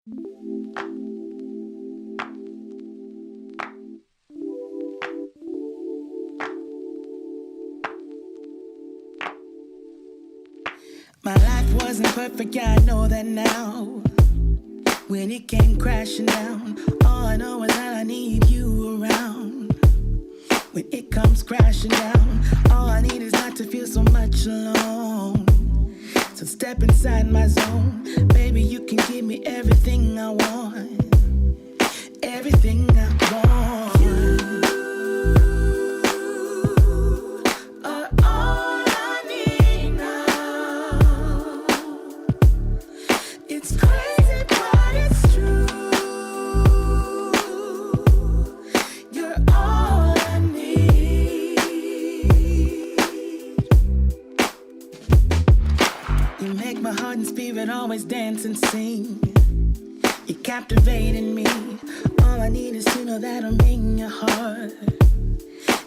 My life wasn't perfect, yeah, I know that now. When it came crashing down, all I know is that I need you around. When it comes crashing down, all I need is not to feel so much alone. So step inside my zone, baby, you can give me everything I want. Everything I want. Always dance and sing. You're captivating me. All I need is to know that I'm in your heart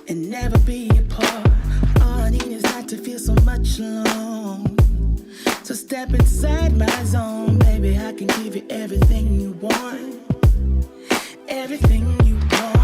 and never be apart. All I need is not to feel so much alone. So step inside my zone, baby. I can give you everything you want. Everything you want.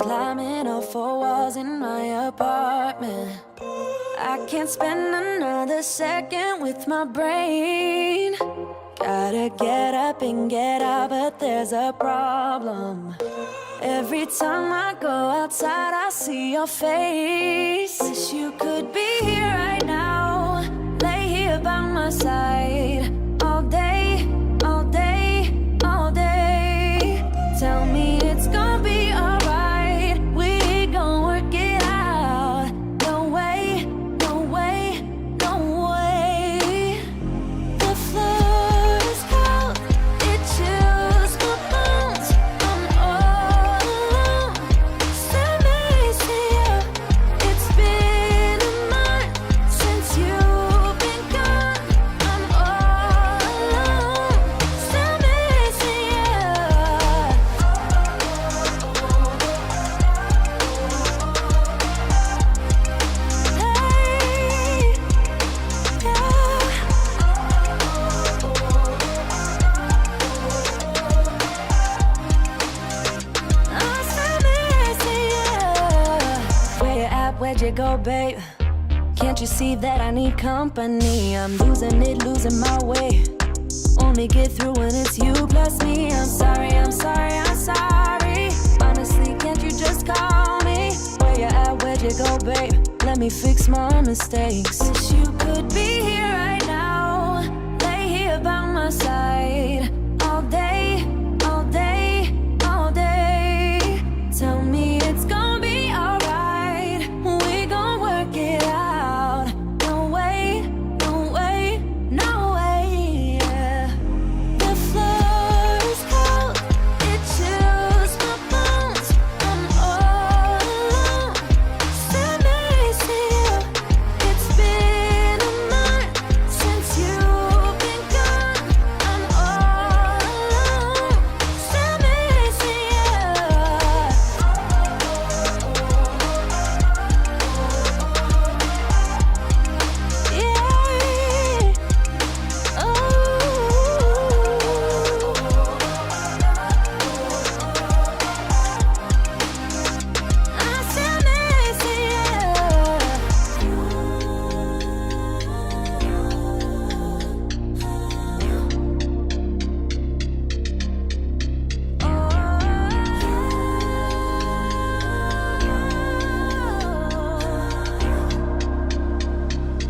climbing up 4 walls in my apartment. I can't spend another second with my brain. Gotta get up and get out, but there's a problem. Every time I go outside, I see your face. Wish you could be here right now, lay here by my side. All day, all day, all day. Tell me it's gonna be alright. We gon' work it out. No way, no way, no way. The floor is cold, it chills my bones. I'm all alone. Send me to you. It's been a month since you've been gone. I'm all alone. Send me to you. Hey, where you at? Where'd you go, babe? Can't you see that I need company? I'm losing it, losing my way. Only get through when it's you plus me. I'm sorry, I'm sorry, I'm sorry. Honestly, can't you just call me? Where you at? Where'd you go, babe? Let me fix my mistakes. Wish you could be here right now, lay here by my side, all day, all day, all day. Tell me it's gonna be alright, we gon' work it out. No way, no way, no way, yeah. The floor is cold, it chills my bones. I'm all alone, stand next to you. It's been a month since you've been gone. I'm all alone, stand next to you. Yeah. I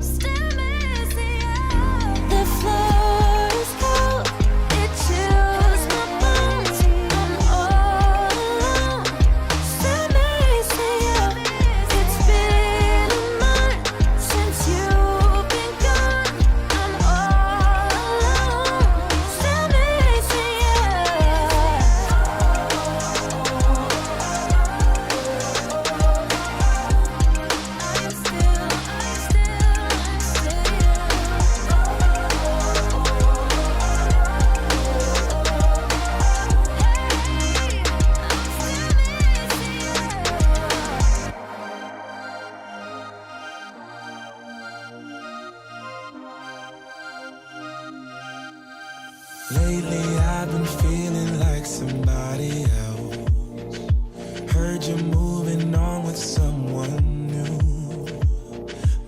stand next to The floor is cold, it chills my bones. I'm all alone, stand next to you. It's been a month since you've been gone. I'm all alone, stand next to Lately I've been feeling like somebody else. Heard you're moving on with someone new.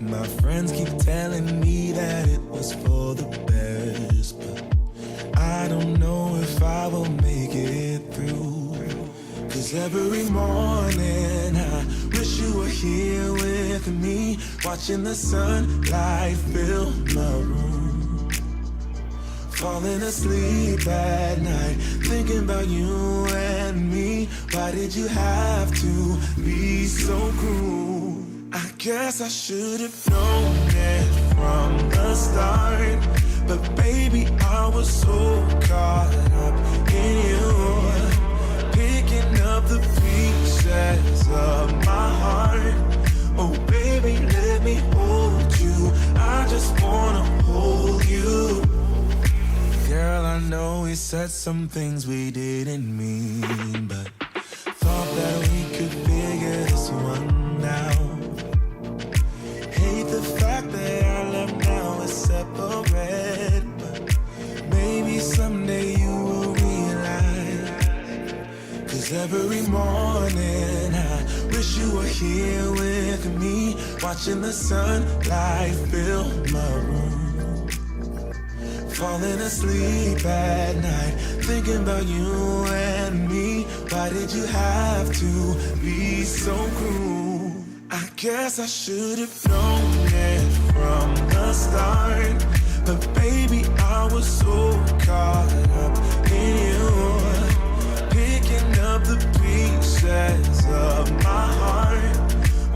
My friends keep telling me that it was for the best, but I don't know if I will make it through. Cause every morning I wish you were here with me, watching the sunlight fill my room. Falling asleep at night, thinking about you and me. Why did you have to be so cruel? I guess I should have known it from the start, but baby, I was so caught up in you, picking up the pieces of my heart. Oh baby, let me hold you, I just wanna hold you. Girl, I know we said some things we didn't mean, but thought that we could figure this one out. Hate the fact that our love now is separate, but maybe someday you will realize. Cause every morning I wish you were here with me, watching the sunlight fill my room. Falling asleep at night, thinking about you and me. Why did you have to be so cruel? I guess I should have known it from the start, but baby, I was so caught up in you, picking up the pieces of my heart.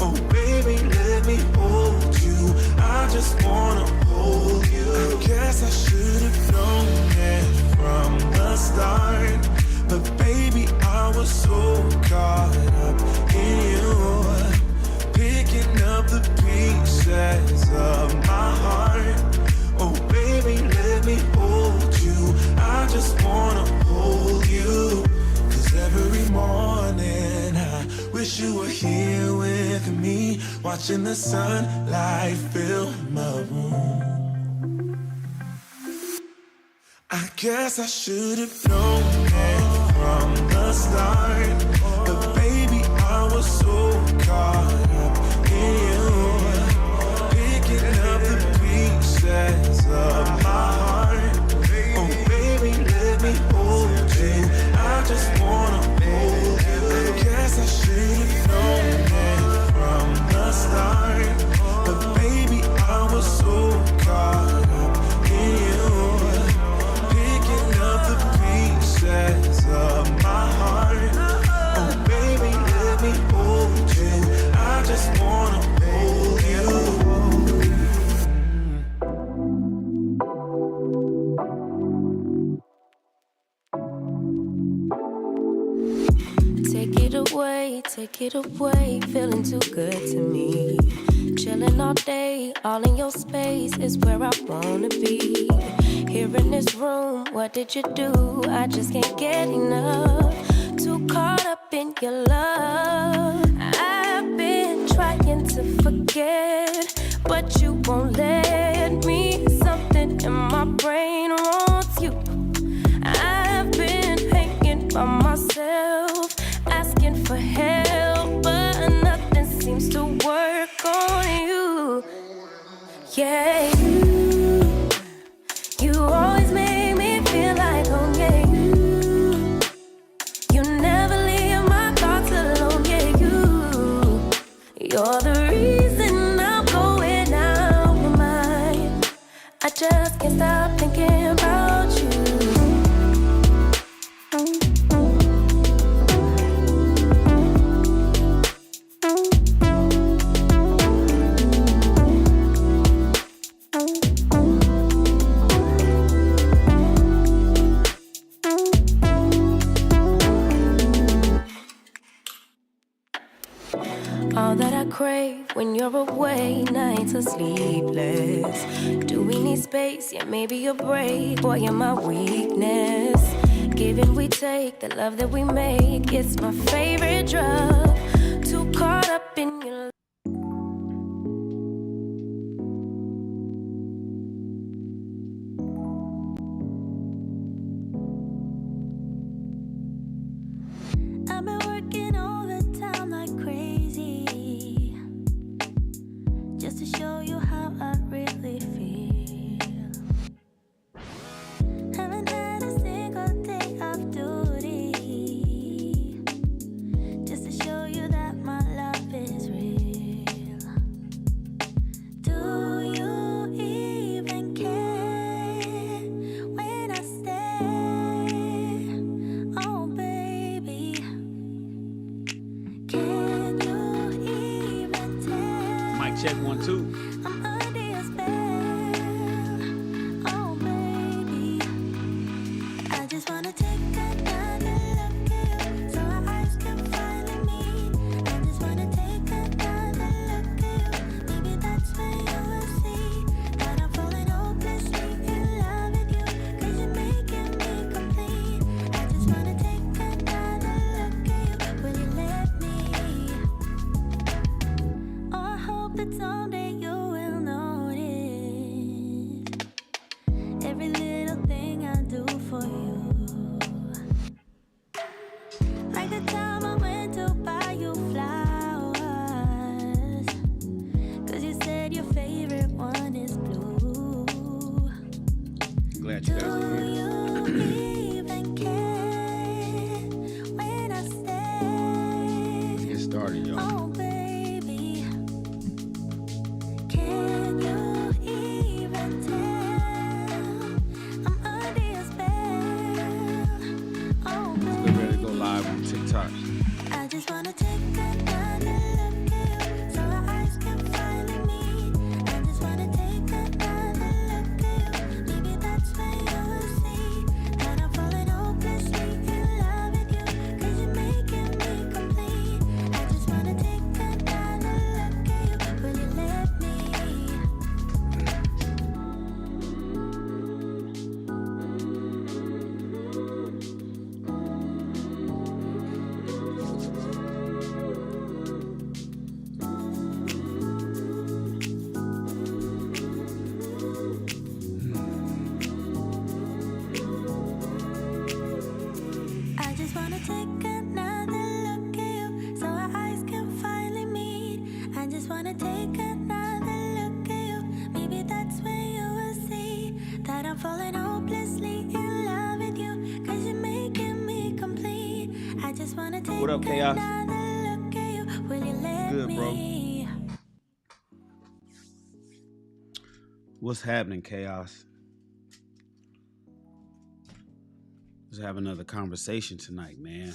Oh baby, let me hold you, I just wanna hold you. I guess I should have known it from the start, but baby, I was so caught up in you, picking up the pieces of my heart. Oh baby, let me hold you, I just wanna hold you. Cause every morning I wish you were here with me, watching the sunlight fill my room. I guess I should have known it from the start, but baby, I was so caught up in you, picking up the pieces of my heart. Oh baby, let me hold you, I just wanna hold you. I guess I should have known it from the start, take it away, feeling too good to me. Chilling all day, all in your space is where I wanna be. Here in this room, what did you do? I just can't get enough. Too caught up in your love. I've been trying to forget, but you won't let me. Something in my brain wants you. I've been hanging by myself, asking for help, but nothing seems to work on you. Yeah, you always make me feel like home. Yeah, you never leave my thoughts alone. Yeah, you're the reason I'm going out my mind. I just can't stop thinking about you. All that I crave when you're away, nights are sleepless. Do we need space? Yeah, maybe a break. Boy, you're my weakness. Give and we take, the love that we make, it's my favorite drug. Too caught up in your I've been working overtime like crazy, just to show you how I really feel. Haven't had a single day off duty, just to show you that my love is real. Do you even care when I stay? Oh baby, can you even tell? Mic check 1 2. I'm under your spell. Oh baby, I just wanna take another look at you, so our eyes can finally meet. I just wanna take another look at you. Maybe that's when you will see that I'm falling hopelessly in love with you, 'cause you're making me complete. I just wanna take another look at you. Will you let me? Oh, I hope that someday you will notice every little thing I do for you. Like the time I went to buy you flowers, 'cause you said your favorite one is blue. Glad you guys are Do here. you even care when I Let's stay? get started, y'all. Oh baby, can you even tell? I'm under your spell. Oh Let's get ready to go baby, live on TikTok. I just wanna take another look at you, so our eyes can finally meet. I just wanna take another look at you. Maybe that's when you will see that I'm falling hopelessly in love with you, 'cause you're making me complete. I just wanna take another look at you. Will you let me? I just wanna take another look at you, so our eyes can finally meet. I just wanna take another look at you. Maybe that's when you will see that I'm falling hopelessly in love with you, 'cause you're making me complete. I just wanna take What up, Chaos? another look at you. Will you let Good, bro. me? What's happening, Chaos? Let's have another conversation tonight, man.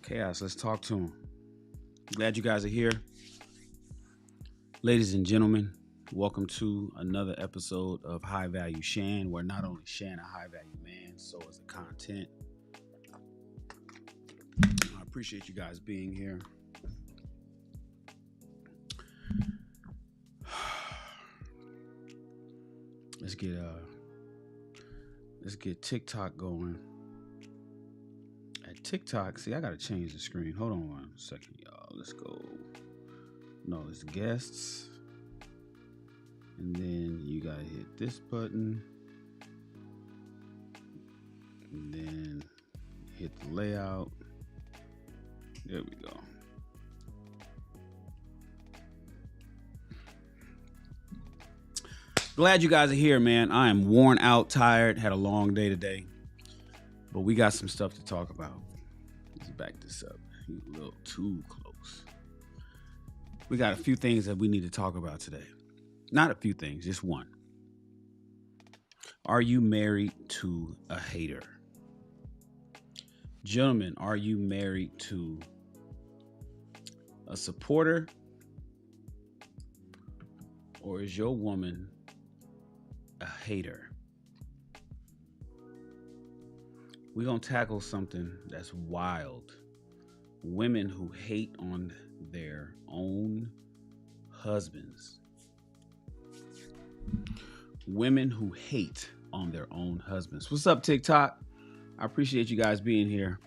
Chaos, let's talk to him. Glad you guys are here. Ladies and gentlemen, welcome to another episode of High Value Shan, where not only Shan a high value man, so is the content. I Appreciate you guys being here. Let's get TikTok going. At TikTok, see, I gotta change the screen. Hold on 1 second, y'all. Let's go. No, it's guests. And then you gotta hit this button. And then hit the layout. There we go. Glad you guys are here, man. I am worn out, tired, had a long day today. But we got some stuff to talk about. Let's back this up. He's a little too close. We got a few things that we need to talk about today. Not a few things, just one. Are you married to a hater? Gentlemen, are you married to a supporter? Or is your woman a hater? We're going to tackle something that's wild. Women who hate on their own husbands. Women who hate on their own husbands. What's up, TikTok? I appreciate you guys being here.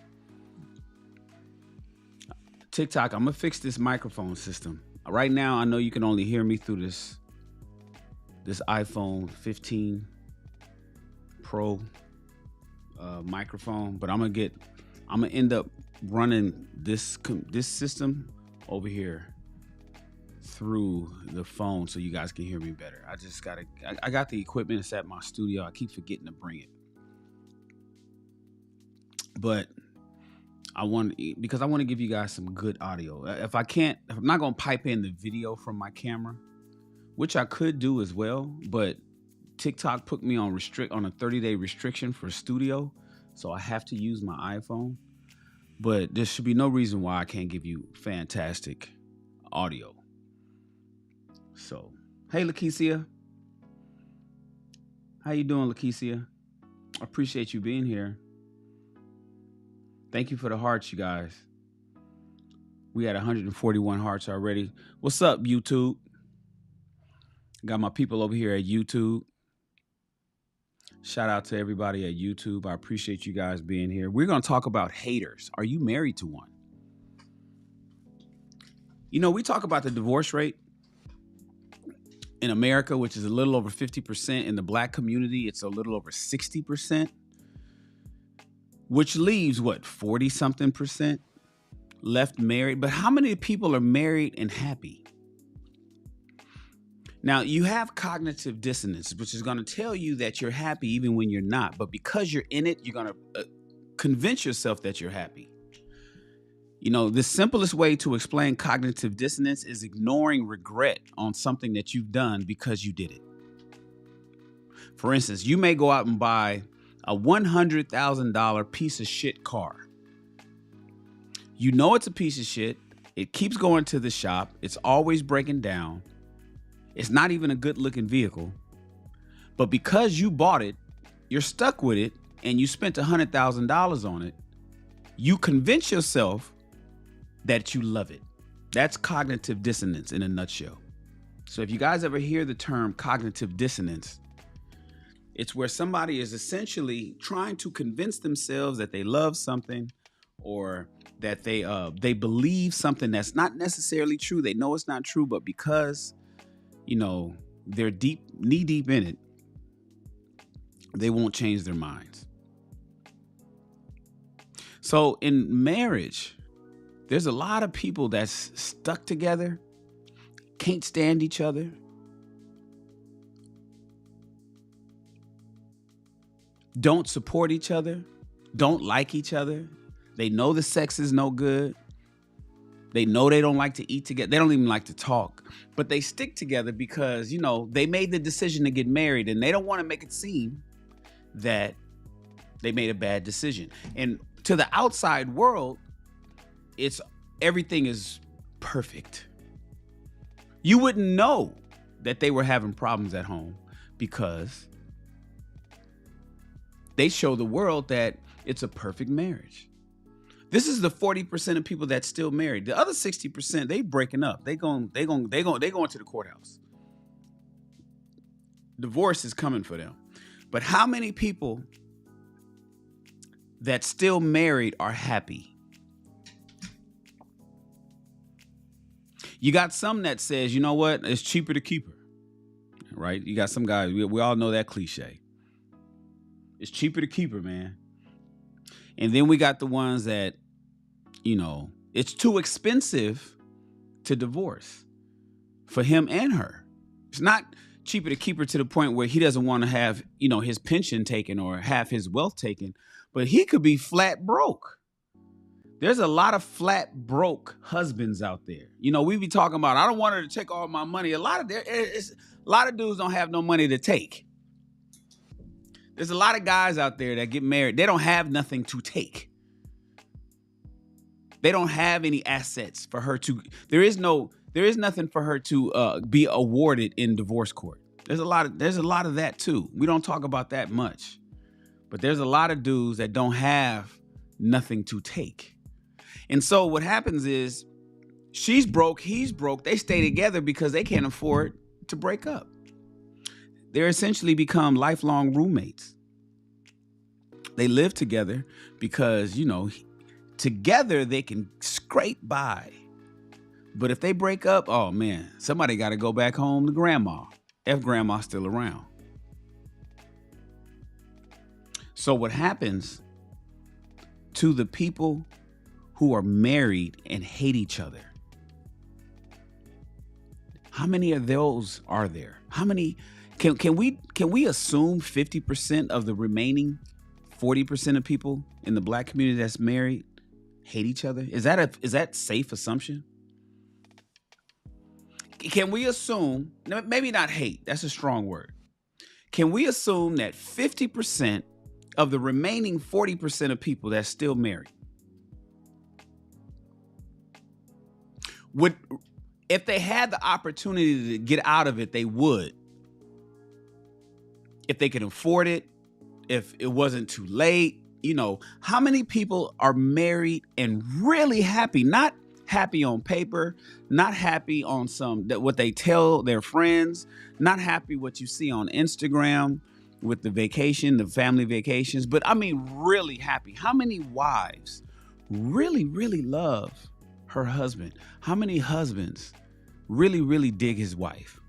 TikTok, I'm going to fix this microphone system. Right now, I know you can only hear me through this iPhone 15 Pro microphone, but I'm gonna end up running this system over here through the phone so you guys can hear me better. I got the equipment. It's at my studio. I keep forgetting to bring it, but because I want to give you guys some good audio. If I'm not gonna pipe in the video from my camera, which I could do as well, but TikTok put me on a 30-day restriction for studio, so I have to use my iPhone. But there should be no reason why I can't give you fantastic audio. So, hey, Lakeisha. How you doing, Lakeisha? I appreciate you being here. Thank you for the hearts, you guys. We had 141 hearts already. What's up, YouTube? Got my people over here at YouTube. Shout out to everybody at YouTube. I appreciate you guys being here. We're going to talk about haters. Are you married to one? You know, we talk about the divorce rate in America, which is a little over 50%. In the black community, it's a little over 60%, which leaves, 40-something percent left married. But how many people are married and happy? Now, you have cognitive dissonance, which is going to tell you that you're happy even when you're not. But because you're in it, you're going to convince yourself that you're happy. You know, the simplest way to explain cognitive dissonance is ignoring regret on something that you've done because you did it. For instance, you may go out and buy a $100,000 piece of shit car. You know it's a piece of shit. It keeps going to the shop. It's always breaking down. It's not even a good looking vehicle, but because you bought it, you're stuck with it and you spent $100,000 on it. You convince yourself that you love it. That's cognitive dissonance in a nutshell. So if you guys ever hear the term cognitive dissonance, it's where somebody is essentially trying to convince themselves that they love something or that they believe something that's not necessarily true. They know it's not true, but because they're knee deep in it, they won't change their minds. So in marriage, there's a lot of people that's stuck together, can't stand each other, don't support each other, don't like each other. They know the sex is no good. They know they don't like to eat together. They don't even like to talk, but they stick together because, they made the decision to get married and they don't want to make it seem that they made a bad decision. And to the outside world, everything is perfect. You wouldn't know that they were having problems at home because they show the world that it's a perfect marriage. This is the 40% of people that's still married. The other 60%, they breaking up. They going to the courthouse. Divorce is coming for them. But how many people that still married are happy? You got some that says, you know what? It's cheaper to keep her. Right? You got some guys, we all know that cliche. It's cheaper to keep her, man. And then we got the ones that, you know, it's too expensive to divorce for him and her. It's not cheaper to keep her to the point where he doesn't want to have, you know, his pension taken or have his wealth taken, but he could be flat broke. There's a lot of flat broke husbands out there. You know, we be talking about, I don't want her to take all my money. A lot of dudes don't have no money to take. There's a lot of guys out there that get married. They don't have nothing to take. They don't have any assets for her to. There is nothing for her to be awarded in divorce court. There's a lot of that too. We don't talk about that much, but there's a lot of dudes that don't have nothing to take. And so what happens is she's broke, he's broke. They stay together because they can't afford to break up. They're essentially become lifelong roommates. They live together because, you know, together they can scrape by. But if they break up, oh man, somebody got to go back home to grandma, if grandma's still around. So what happens to the people who are married and hate each other? How many of those are there? How many can we assume 50% of the remaining 40% of people in the black community that's married hate each other? Is that safe assumption? Can we assume, maybe not hate, that's a strong word. Can we assume that 50% of the remaining 40% of people that's still married would, if they had the opportunity to get out of it, they would? If they could afford it, if it wasn't too late, you know, how many people are married and really happy? Not happy on paper, not happy on what they tell their friends, not happy what you see on Instagram with the family vacations, but I mean really happy. How many wives really, really love her husband? How many husbands really, really dig his wife?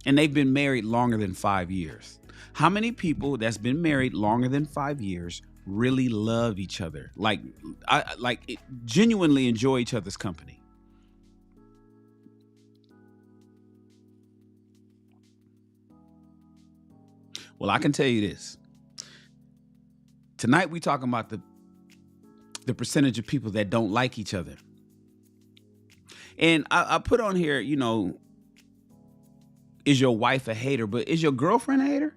And they've been married longer than 5 years. How many people that's been married longer than 5 years really love each other? Genuinely enjoy each other's company? Well, I can tell you this. Tonight we talking about the percentage of people that don't like each other. And I put on here, you know, is your wife a hater? But is your girlfriend a hater?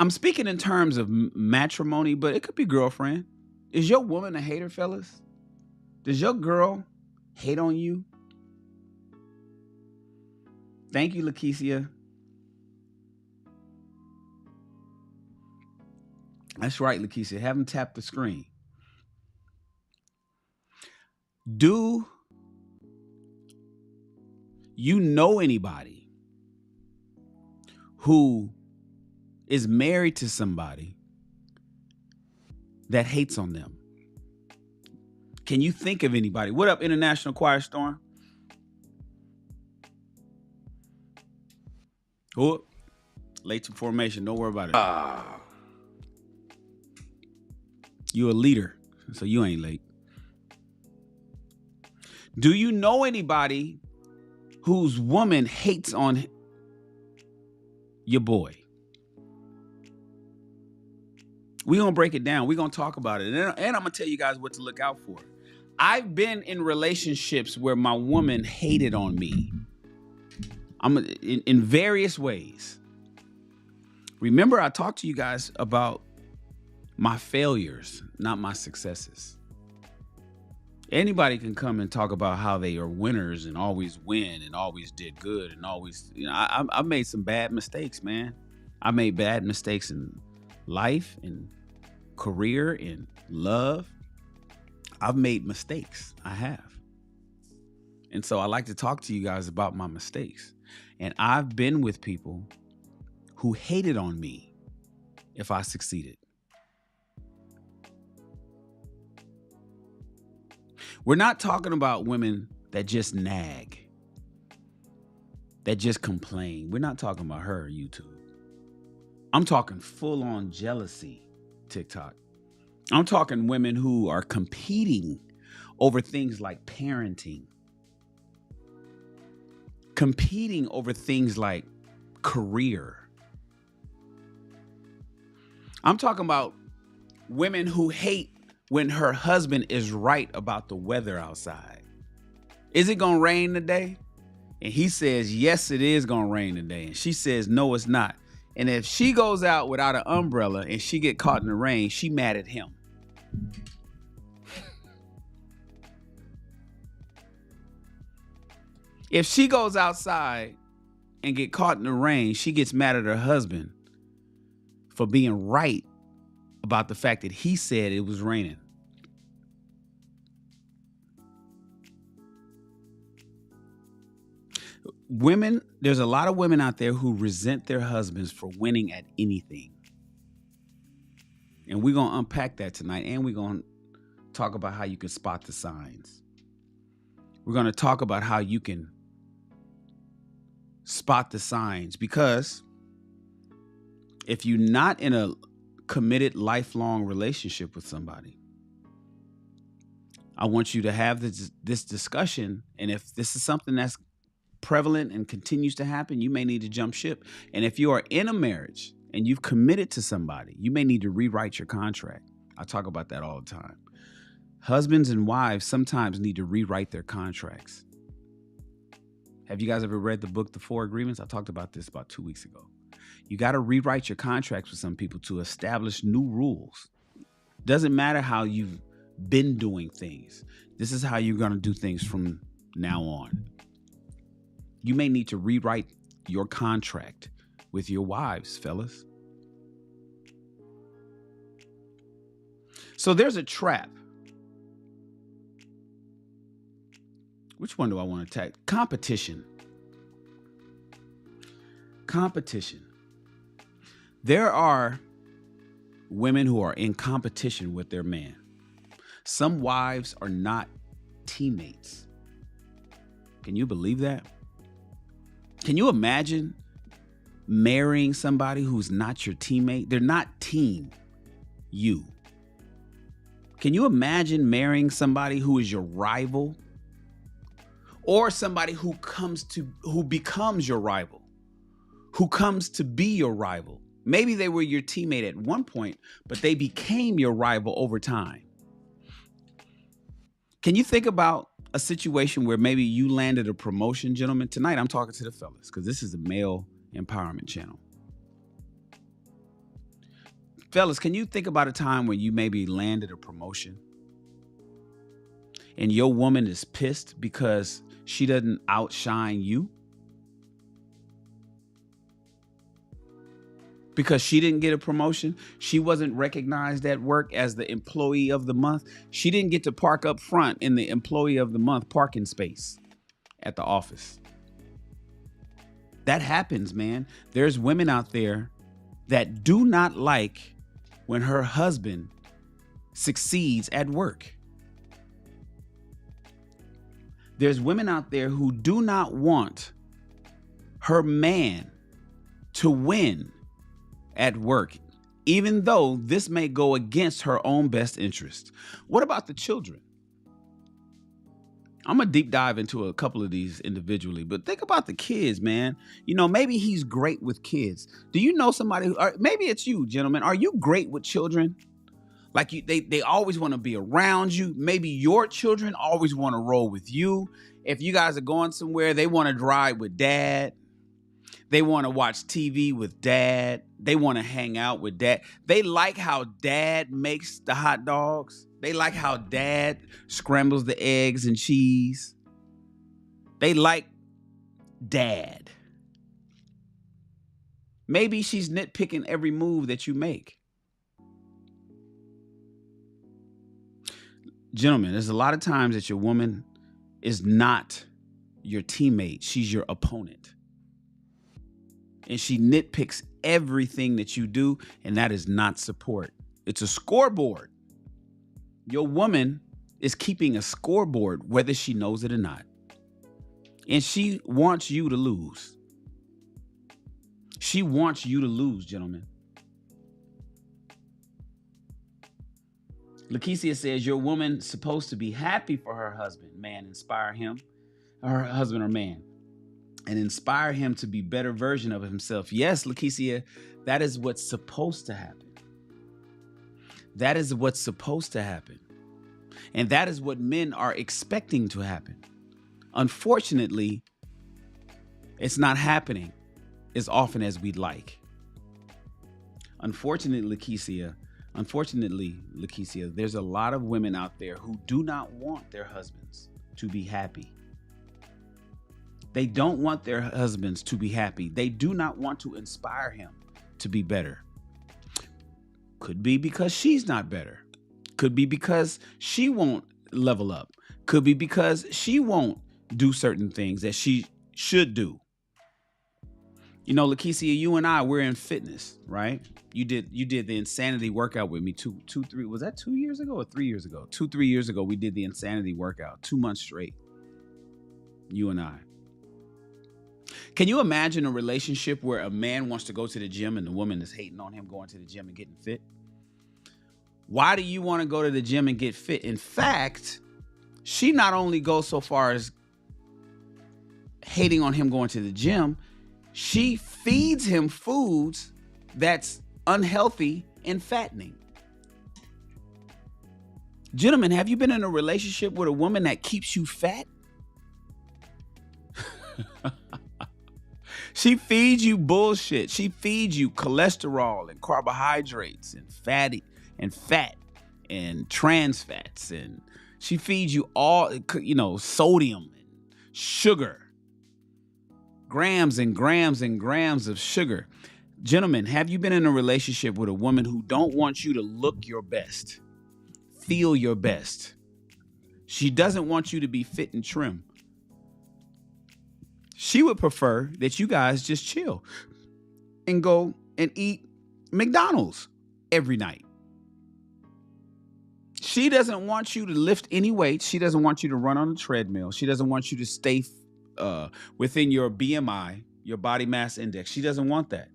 I'm speaking in terms of matrimony, but it could be girlfriend. Is your woman a hater, fellas? Does your girl hate on you? Thank you, Lakeisha. That's right, Lakeisha. Have them tap the screen. Do you know anybody who is married to somebody that hates on them? Can you think of anybody? What up, International Quiet Storm? Oh, late to formation. Don't worry about it. You a leader, so you ain't late. Do you know anybody whose woman hates on your boy? We're going to break it down. We're going to talk about it. And I'm going to tell you guys what to look out for. I've been in relationships where my woman hated on me. In various ways. Remember, I talked to you guys about my failures, not my successes. Anybody can come and talk about how they are winners and always win and always did good and always, you know, I made some bad mistakes, man. I made bad mistakes in life and career, in love, I've made mistakes. I have. And so I like to talk to you guys about my mistakes. And I've been with people who hated on me if I succeeded. We're not talking about women that just nag, that just complain. We're not talking about her, YouTube. I'm talking full-on jealousy, TikTok. I'm talking women who are competing over things like parenting, competing over things like career. I'm talking about women who hate when her husband is right about the weather outside. Is it gonna rain today? And he says, yes, it is gonna rain today. And she says, no, it's not. And if she goes out without an umbrella and she get caught in the rain, she mad at him. If she goes outside and get caught in the rain, she gets mad at her husband for being right about the fact that he said it was raining. Women, there's a lot of women out there who resent their husbands for winning at anything. And we're going to unpack that tonight, and we're going to talk about how you can spot the signs. We're going to talk about how you can spot the signs, because if you're not in a committed lifelong relationship with somebody, I want you to have this discussion. And if this is something that's prevalent and continues to happen, you may need to jump ship. And if you are in a marriage and you've committed to somebody, you may need to rewrite your contract. I talk about that all the time. Husbands and wives sometimes need to rewrite their contracts. Have you guys ever read the book, The 4 Agreements? I talked about this about 2 weeks ago. You got to rewrite your contracts with some people to establish new rules. Doesn't matter how you've been doing things. This is how you're going to do things from now on. You may need to rewrite your contract with your wives, fellas. So there's a trap. Which one do I want to attack? Competition. Competition. There are women who are in competition with their man. Some wives are not teammates. Can you believe that? Can you imagine marrying somebody who's not your teammate? They're not team you. Can you imagine marrying somebody who is your rival? Or somebody who becomes your rival, who comes to be your rival. Maybe they were your teammate at one point, but they became your rival over time. Can you think about a situation where maybe you landed a promotion, gentlemen? Tonight, I'm talking to the fellas because this is a male empowerment channel. Fellas, can you think about a time when you maybe landed a promotion and your woman is pissed because she doesn't outshine you? Because she didn't get a promotion. She wasn't recognized at work as the employee of the month. She didn't get to park up front in the employee of the month parking space at the office. That happens, man. There's women out there that do not like when her husband succeeds at work. There's women out there who do not want her man to win at work, even though this may go against her own best interest. What about the children? I'm going to deep dive into a couple of these individually, but think about the kids, man. You know, maybe he's great with kids. Do you know somebody or maybe it's you, gentlemen. Are you great with children? Like they always want to be around you. Maybe your children always want to roll with you. If you guys are going somewhere, they want to drive with dad. They want to watch TV with dad. They want to hang out with dad. They like how dad makes the hot dogs. They like how dad scrambles the eggs and cheese. They like dad. Maybe she's nitpicking every move that you make. Gentlemen, there's a lot of times that your woman is not your teammate. She's your opponent. And she nitpicks everything that you do, and that is not support. It's a scoreboard. Your woman is keeping a scoreboard, whether she knows it or not. And she wants you to lose. She wants you to lose, gentlemen. Lakeisha says your woman's supposed to be happy for her husband. Man, inspire him, her husband or man, and inspire him to be a better version of himself. Yes, Lakeisha, that is what's supposed to happen. That is what's supposed to happen. And that is what men are expecting to happen. Unfortunately, it's not happening as often as we'd like. Unfortunately, Lakeisha, there's a lot of women out there who do not want their husbands to be happy. They don't want their husbands to be happy. They do not want to inspire him to be better. Could be because she's not better. Could be because she won't level up. Could be because she won't do certain things that she should do. You know, Lakeisha, you and I, we're in fitness, right? You did the insanity workout with me was that 2 years ago or 3 years ago? 3 years ago, we did the insanity workout, 2 months straight. You and I. Can you imagine a relationship where a man wants to go to the gym and the woman is hating on him going to the gym and getting fit? Why do you want to go to the gym and get fit? In fact, she not only goes so far as hating on him going to the gym, she feeds him foods that's unhealthy and fattening. Gentlemen, have you been in a relationship with a woman that keeps you fat? She feeds you bullshit. She feeds you cholesterol and carbohydrates and fat and trans fats. And she feeds you all, sodium and sugar. Grams and grams and grams of sugar. Gentlemen, have you been in a relationship with a woman who don't want you to look your best, feel your best? She doesn't want you to be fit and trim. She would prefer that you guys just chill and go and eat McDonald's every night. She doesn't want you to lift any weights. She doesn't want you to run on a treadmill. She doesn't want you to stay within your BMI, your body mass index. She doesn't want that.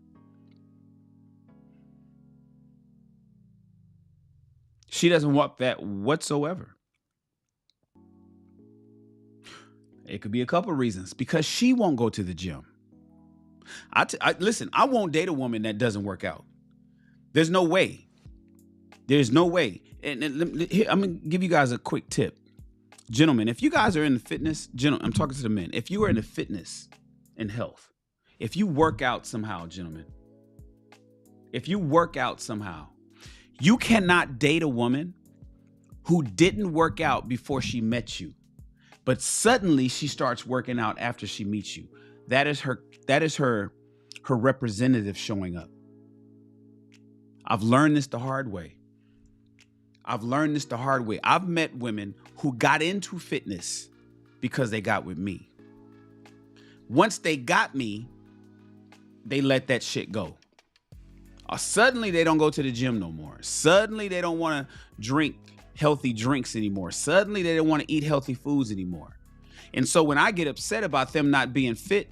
She doesn't want that whatsoever. It could be a couple of reasons. Because she won't go to the gym. Listen, I won't date a woman that doesn't work out. There's no way. There's no way. And here, I'm going to give you guys a quick tip. Gentlemen, if you guys are in the fitness, I'm talking to the men. If you are in the fitness and health, if you work out somehow, gentlemen, you cannot date a woman who didn't work out before she met you, but suddenly she starts working out after she meets you. That is her representative showing up. I've learned this the hard way. I've met women who got into fitness because they got with me. Once they got me, they let that shit go. Suddenly they don't go to the gym no more. Suddenly they don't want to drink healthy drinks anymore. Suddenly they don't want to eat healthy foods anymore. And so when I get upset about them not being fit,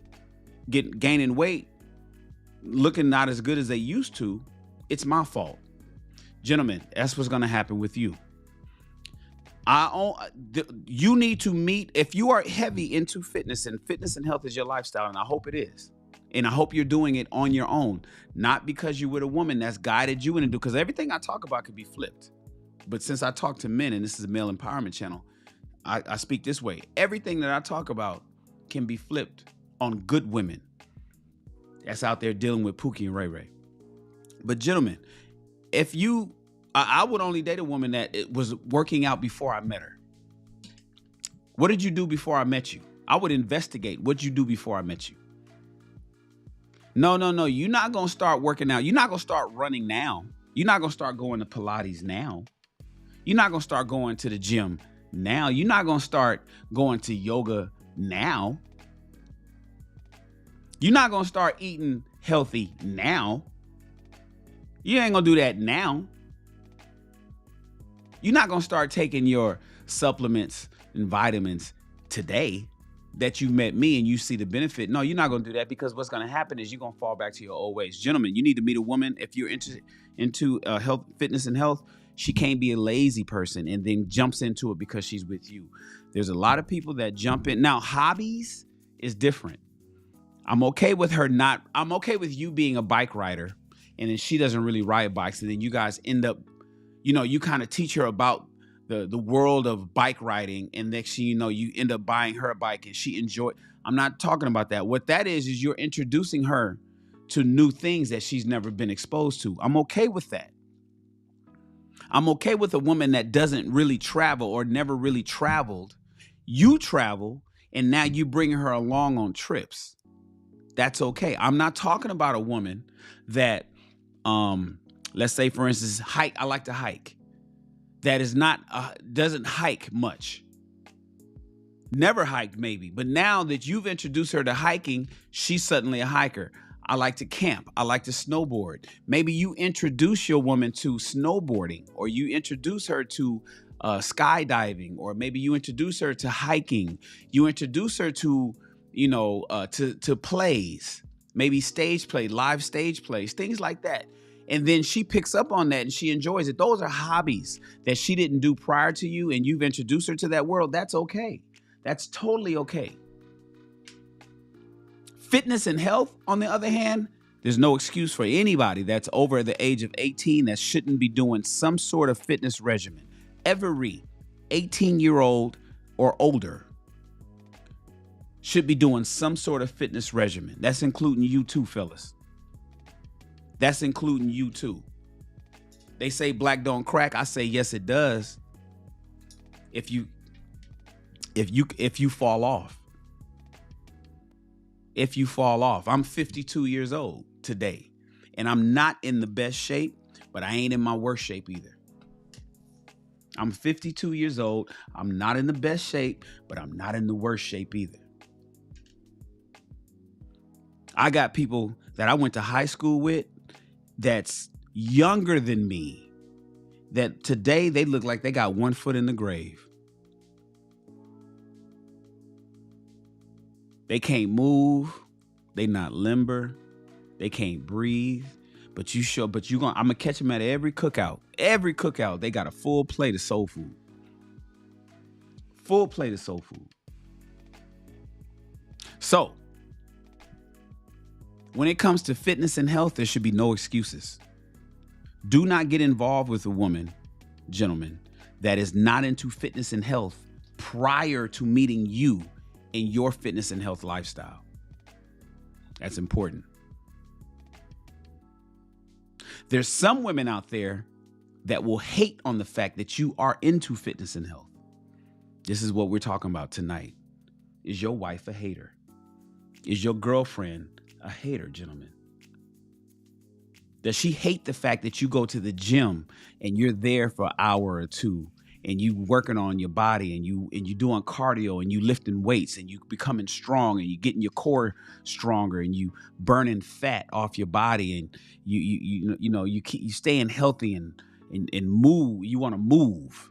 gaining weight, looking not as good as they used to, it's my fault. Gentlemen, that's what's going to happen with you. You need to meet, if you are heavy into fitness and health is your lifestyle, and I hope it is. And I hope you're doing it on your own, not because you're with a woman that's guided you into do, because everything I talk about could be flipped. But since I talk to men, and this is a male empowerment channel, I speak this way. Everything that I talk about can be flipped on good women that's out there dealing with Pookie and Ray Ray. But gentlemen, I would only date a woman that was working out before I met her. What did you do before I met you? I would investigate what you do before I met you. No. You're not going to start working out. You're not going to start running now. You're not going to start going to Pilates now. You're not going to start going to the gym now. You're not going to start going to yoga now. You're not going to start eating healthy now. You ain't going to do that now. You're not going to start taking your supplements and vitamins today that you met me and you see the benefit. No, you're not going to do that, because what's going to happen is you're going to fall back to your old ways. Gentlemen, you need to meet a woman. If you're into health, fitness and health, she can't be a lazy person and then jumps into it because she's with you. There's a lot of people that jump in. Now, hobbies is different. I'm okay with I'm okay with you being a bike rider and then she doesn't really ride bikes. And then you guys end up, you kind of teach her about the world of bike riding. And next thing you know, you end up buying her a bike and she enjoy. I'm not talking about that. What that is you're introducing her to new things that she's never been exposed to. I'm okay with that. I'm okay with a woman that doesn't really travel or never really traveled. You travel and now you bring her along on trips. That's okay. I'm not talking about a woman that, let's say, for instance, hike. I like to hike. That is not, doesn't hike much. Never hiked maybe. But now that you've introduced her to hiking, she's suddenly a hiker. I like to camp. I like to snowboard. Maybe you introduce your woman to snowboarding, or you introduce her to skydiving, or maybe you introduce her to hiking. You introduce her to, to plays, maybe stage play, live stage plays, things like that. And then she picks up on that and she enjoys it. Those are hobbies that she didn't do prior to you, and you've introduced her to that world. That's okay. That's totally okay. Fitness and health, on the other hand, there's no excuse for anybody that's over the age of 18 that shouldn't be doing some sort of fitness regimen. Every 18-year-old or older should be doing some sort of fitness regimen. That's including you too, fellas. That's including you too. They say black don't crack. I say yes, it does. If you fall off. If you fall off. I'm 52 years old today, and I'm not in the best shape, but I ain't in my worst shape either. I'm 52 years old. I'm not in the best shape, but I'm not in the worst shape either. I got people that I went to high school with that's younger than me, that today they look like they got one foot in the grave. They can't move. They not limber. They can't breathe. I'm gonna catch them at every cookout. Every cookout, they got a full plate of soul food. Full plate of soul food. So, when it comes to fitness and health, there should be no excuses. Do not get involved with a woman, gentlemen, that is not into fitness and health prior to meeting you in your fitness and health lifestyle. That's important. There's some women out there that will hate on the fact that you are into fitness and health. This is what we're talking about tonight. Is your wife a hater? Is your girlfriend a hater, gentlemen? Does she hate the fact that you go to the gym and you're there for an hour or two and you working on your body and you doing cardio and you lifting weights and you becoming strong and you getting your core stronger and you burning fat off your body and you staying healthy and move. You want to move.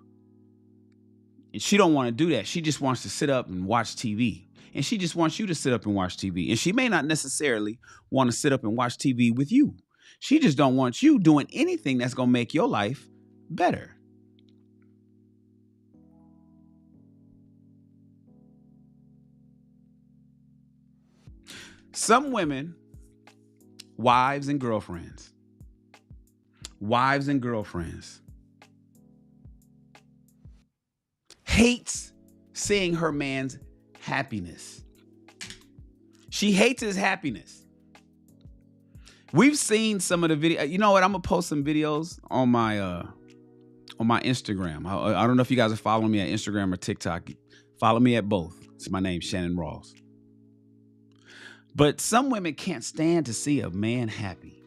And she don't want to do that. She just wants to sit up and watch TV. And she just wants you to sit up and watch TV. And she may not necessarily want to sit up and watch TV with you. She just don't want you doing anything that's going to make your life better. Some women, wives and girlfriends, hates seeing her man's happiness. She hates his happiness. We've seen some of the video. You know what? I'm gonna post some videos on my Instagram. I don't know if you guys are following me at Instagram or TikTok. Follow me at both. It's my name, Shannon Rawls. But some women can't stand to see a man happy.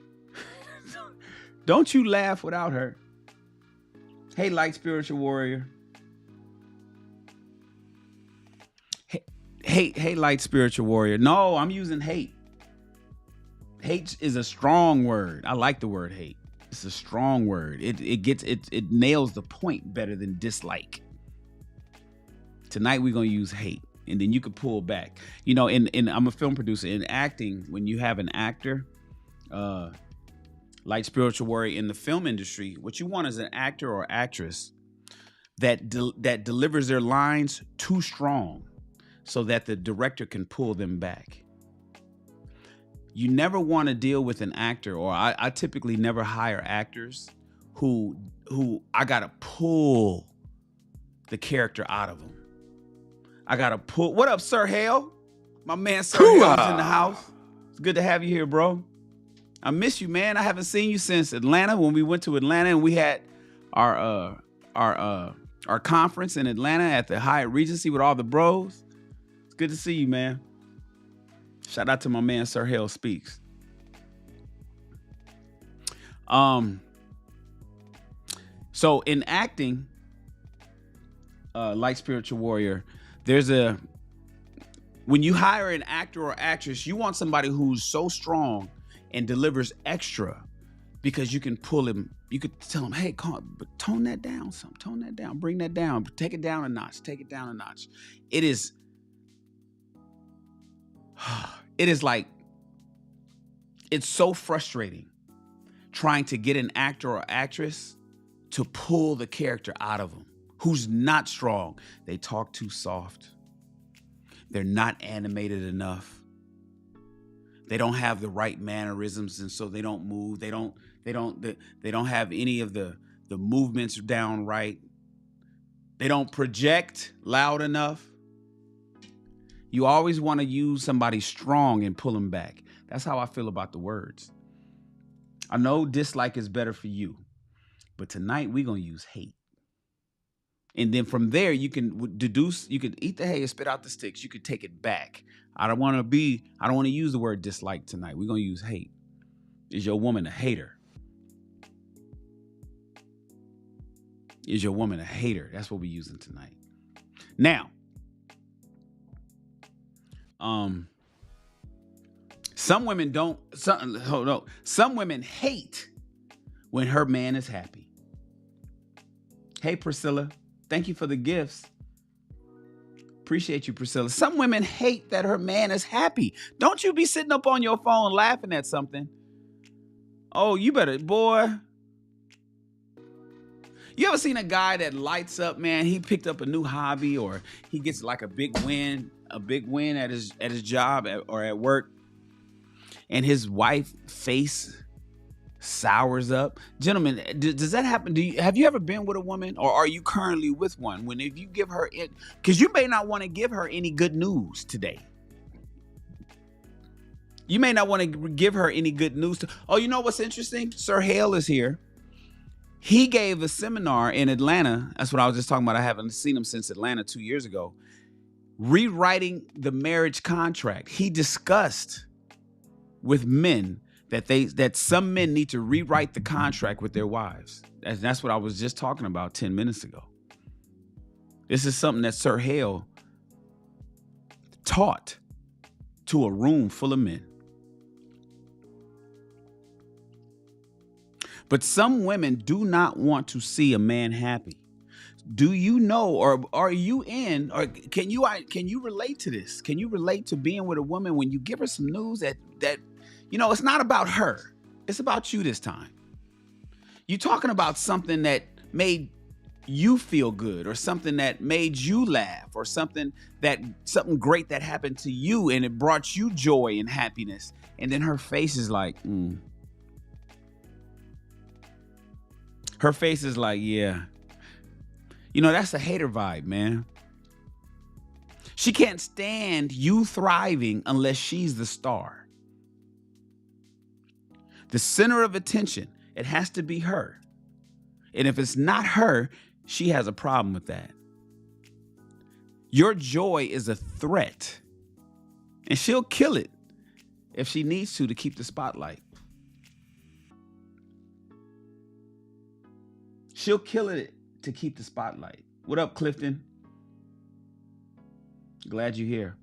Don't you laugh without her. Hey, light spiritual warrior. Hey, light spiritual warrior. No, I'm using hate. Hate is a strong word. I like the word hate. It's a strong word. It nails the point better than dislike. Tonight we're gonna use hate, and then you could pull back. You know, I'm a film producer. In acting, when you have an actor, like spiritual warrior in the film industry, what you want is an actor or actress that delivers their lines too strong, so that the director can pull them back. You never want to deal with an actor, or I typically never hire actors who I gotta pull the character out of them. I gotta pull. What up, Sir Hale? My man Sir Hale's in the house. It's good to have you here, bro. I miss you, man. I haven't seen you since Atlanta, when we went to Atlanta and we had our conference in Atlanta at the Hyatt Regency with all the bros. It's good to see you, man. Shout out to my man Sir Hale Speaks. So in acting, like spiritual warrior, when you hire an actor or actress, you want somebody who's so strong and delivers extra, because you can pull him. You could tell him, hey, but tone that down some, tone that down, bring that down, take it down a notch, take it down a notch. It is like, it's so frustrating trying to get an actor or actress to pull the character out of them who's not strong. They talk too soft. They're not animated enough. They don't have the right mannerisms, and so they don't move. They don't have any of the movements down right. They don't project loud enough. You always want to use somebody strong and pull them back. That's how I feel about the words. I know dislike is better for you, but tonight we're going to use hate. And then from there, you can deduce, you could eat the hay and spit out the sticks. You could take it back. I don't want to use the word dislike tonight. We're going to use hate. Is your woman a hater? Is your woman a hater? That's what we're using tonight. Now, some women hate when her man is happy. Hey, Priscilla, thank you for the gifts. Appreciate you, Priscilla. Some women hate that her man is happy. Don't you be sitting up on your phone laughing at something. Oh, you better, boy. You ever seen a guy that lights up, man? He picked up a new hobby, or he gets like a big win at his job or at work, and his wife's face sours up. Gentlemen, does that happen? Have you ever been with a woman, or are you currently with one? If you give her it, because you may not want to give her any good news today. You may not want to give her any good news. Oh, you know what's interesting? Sir Hale is here. He gave a seminar in Atlanta. That's what I was just talking about. I haven't seen him since Atlanta 2 years ago. Rewriting the marriage contract. He discussed with men that some men need to rewrite the contract with their wives. That's what I was just talking about 10 minutes ago. This is something that Sir Hale taught to a room full of men. But some women do not want to see a man happy. Do you know, or are you in, or can you relate to this? Can you relate to being with a woman when you give her some news that it's not about her. It's about you this time. You're talking about something that made you feel good, or something that made you laugh, or something great that happened to you and it brought you joy and happiness. And then her face is like, Her face is like, yeah. That's a hater vibe, man. She can't stand you thriving unless she's the star. The center of attention, it has to be her. And if it's not her, she has a problem with that. Your joy is a threat. And she'll kill it if she needs to keep the spotlight. She'll kill it to keep the spotlight. What up, Clifton? Glad you're here.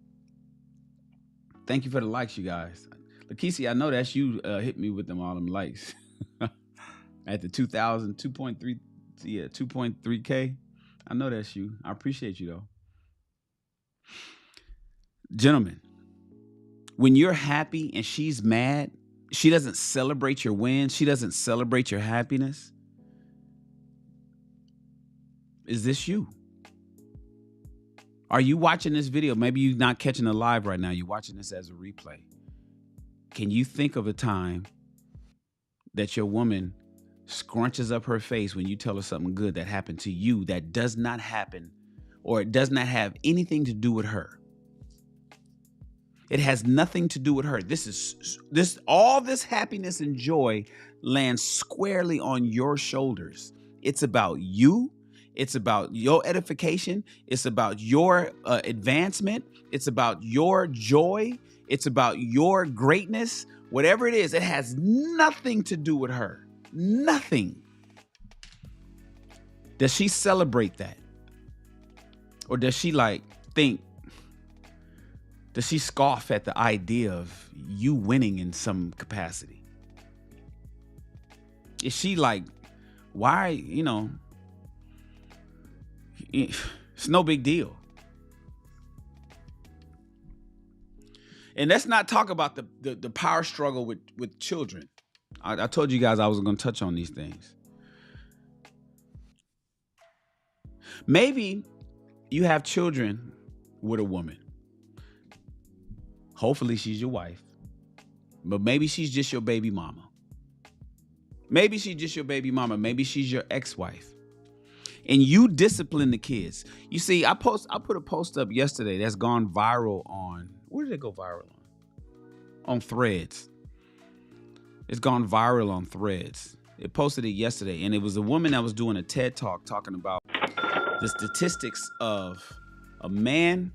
Thank you for the likes, you guys. Lakeisha, I know that's you hit me with all them likes. At the 2.3K. I know that's you. I appreciate you, though. Gentlemen, when you're happy and she's mad, she doesn't celebrate your wins. She doesn't celebrate your happiness. Is this you? Are you watching this video? Maybe you're not catching it live right now. You're watching this as a replay. Can you think of a time that your woman scrunches up her face when you tell her something good that happened to you that does not happen, or it does not have anything to do with her? It has nothing to do with her. All this happiness and joy lands squarely on your shoulders. It's about you. It's about your edification. It's about your advancement. It's about your joy. It's about your greatness. Whatever it is, it has nothing to do with her. Nothing. Does she celebrate that? Or does she think, does she scoff at the idea of you winning in some capacity? Is she why, it's no big deal. And let's not talk about the power struggle with children. I told you guys I was going to touch on these things. Maybe you have children with a woman. Hopefully she's your wife. But maybe she's just your baby mama. Maybe she's just your baby mama. Maybe she's your ex-wife. And you discipline the kids. You see, I put a post up yesterday that's gone viral on, where did it go viral on? On Threads. It's gone viral on Threads. It posted it yesterday, and it was a woman that was doing a TED Talk talking about the statistics of a man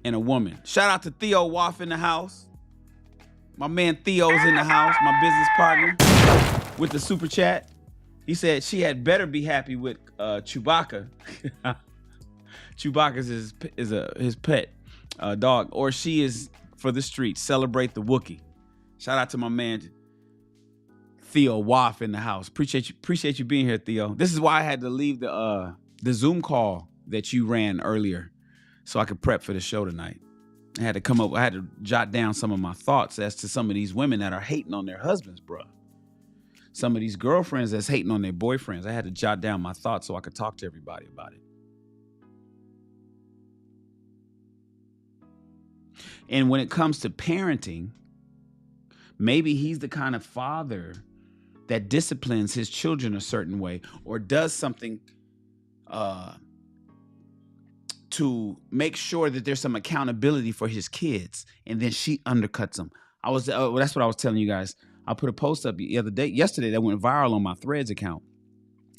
and a woman. Shout out to Theo Waff in the house. My man Theo's in the house, my business partner, with the super chat. He said she had better be happy with Chewbacca. Chewbacca's his pet dog, or she is for the streets. Celebrate the Wookiee. Shout out to my man Theo Waff in the house. Appreciate you being here, Theo. This is why I had to leave the Zoom call that you ran earlier, so I could prep for the show tonight. I had to jot down some of my thoughts as to some of these women that are hating on their husbands, bruh. Some of these girlfriends that's hating on their boyfriends. I had to jot down my thoughts so I could talk to everybody about it. And when it comes to parenting, maybe he's the kind of father that disciplines his children a certain way, or does something to make sure that there's some accountability for his kids, and then she undercuts them. That's what I was telling you guys. I put a post up yesterday that went viral on my Threads account,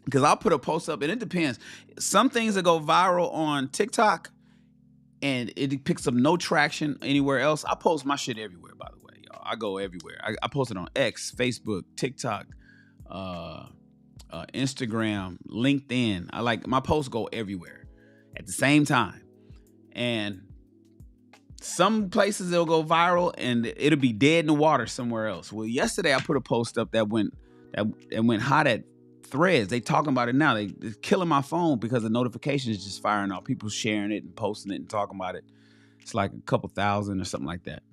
because I'll put a post up, and it depends. Some things that go viral on TikTok and it picks up no traction anywhere else. I post my shit everywhere, by the way, y'all. I go everywhere. I post it on X, Facebook, TikTok, Instagram, LinkedIn. My posts go everywhere at the same time. And some places it'll go viral and it'll be dead in the water somewhere else. Well, yesterday I put a post up that went hot at Threads. They talking about it now. They're killing my phone because the notifications is just firing off. People sharing it and posting it and talking about it. It's like a couple thousand or something like that.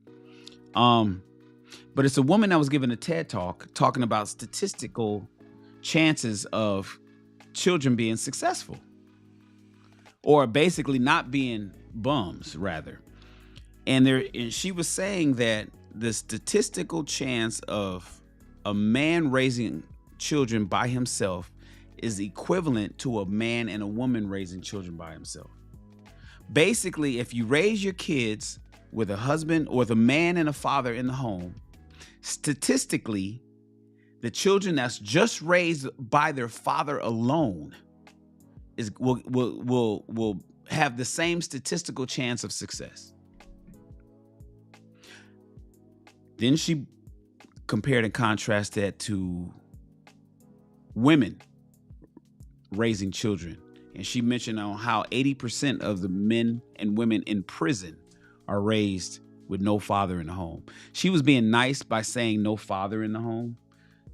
But it's a woman that was giving a TED Talk talking about statistical chances of children being successful, or basically not being bums, rather. And she was saying that the statistical chance of a man raising children by himself is equivalent to a man and a woman raising children by himself. Basically, if you raise your kids with a husband or the man and a father in the home, statistically, the children that's just raised by their father alone will have the same statistical chance of success. Then she compared and contrasted that to women raising children. And she mentioned on how 80% of the men and women in prison are raised with no father in the home. She was being nice by saying no father in the home.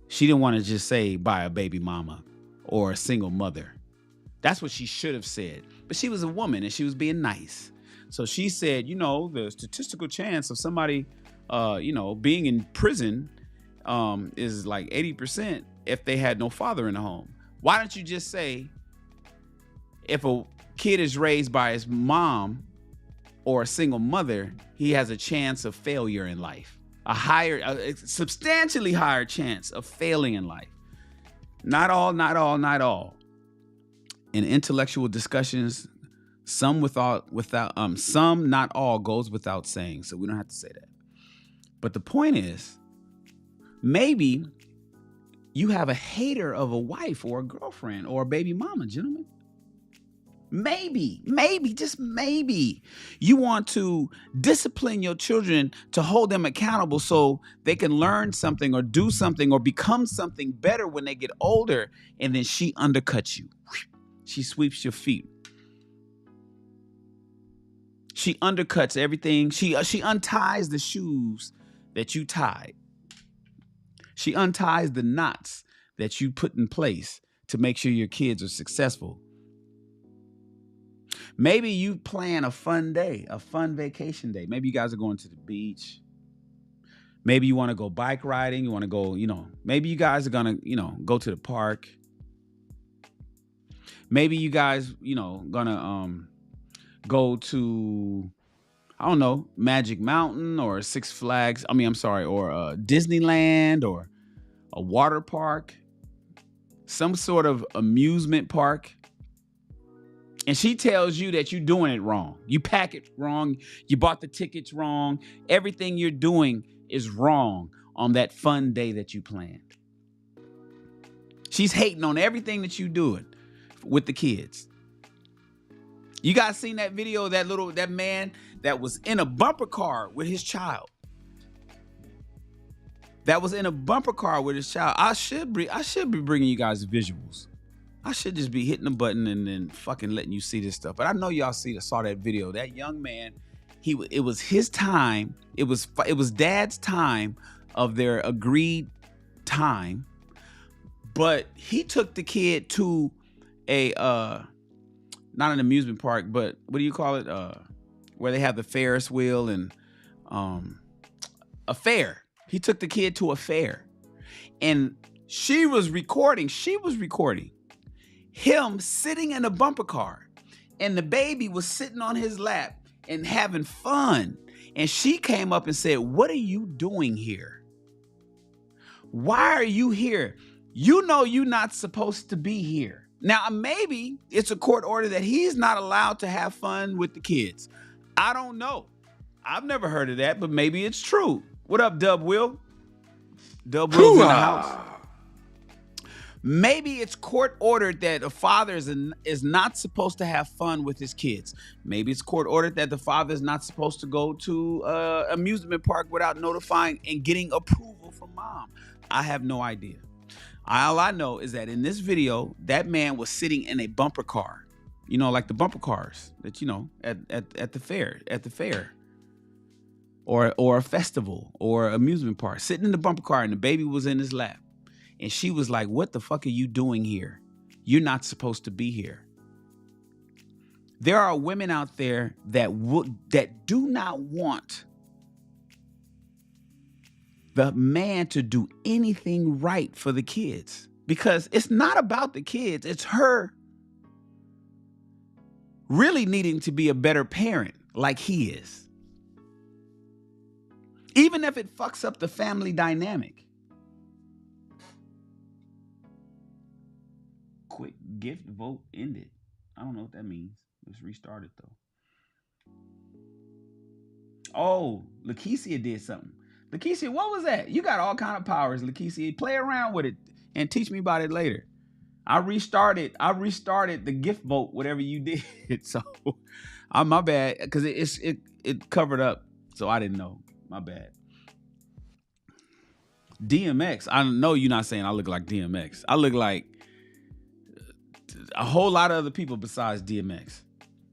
She didn't want to just say by a baby mama or a single mother. That's what she should have said. But she was a woman and she was being nice. So she said, the statistical chance of somebody, being in prison is like 80% if they had no father in the home. Why don't you just say, if a kid is raised by his mom or a single mother, he has a chance of failure in life, a substantially higher chance of failing in life. Not all. In intellectual discussions, some not all goes without saying, so we don't have to say that. But the point is, maybe you have a hater of a wife or a girlfriend or a baby mama, gentlemen. Maybe, just maybe you want to discipline your children to hold them accountable so they can learn something or do something or become something better when they get older. And then she undercuts you. She sweeps your feet. She undercuts everything. She unties the shoes that you tied. She unties the knots that you put in place to make sure your kids are successful. Maybe you plan a fun day, a fun vacation day. Maybe you guys are going to the beach. Maybe you want to go bike riding. You want to go, maybe you guys are going to, go to the park. Maybe you guys, going to go to, I don't know, Magic Mountain or Six Flags. or Disneyland or a water park, some sort of amusement park. And she tells you that you're doing it wrong. You pack it wrong. You bought the tickets wrong. Everything you're doing is wrong on that fun day that you planned. She's hating on everything that you're doing with the kids. You guys seen that video of that man that was in a bumper car with his child? I should be bringing you guys visuals. I should just be hitting the button and then fucking letting you see this stuff. But I know y'all saw that video. That young man, it was his time. It was dad's time of their agreed time. But he took the kid to a not an amusement park, but what do you call it? Where they have the Ferris wheel and a fair. He took the kid to a fair. And she was recording him sitting in a bumper car, and the baby was sitting on his lap and having fun. And she came up and said, "What are you doing here? Why are you here? You know you're not supposed to be here." Now, maybe it's a court order that he's not allowed to have fun with the kids. I don't know. I've never heard of that, but maybe it's true. What up, Dub Will? Dub Will's in the house. Maybe it's court ordered that a father is not supposed to have fun with his kids. Maybe it's court ordered that the father is not supposed to go to an amusement park without notifying and getting approval from mom. I have no idea. All I know is that in this video, that man was sitting in a bumper car, like the bumper cars that, at the fair or a festival or amusement park, sitting in the bumper car, and the baby was in his lap. And she was like, "What the fuck are you doing here? You're not supposed to be here." There are women out there that do not want the man to do anything right for the kids, because it's not about the kids. It's her really needing to be a better parent like he is. Even if it fucks up the family dynamic. Quick gift vote ended. I don't know what that means. Let's restart it though. Oh, Lakeisha did something. Lakeisha, what was that? You got all kind of powers, Lakeisha. Play around with it and teach me about it later. I restarted the gift vote, whatever you did. So, my bad, because it covered up, so I didn't know. My bad. DMX. I know you're not saying I look like DMX. I look like a whole lot of other people besides DMX.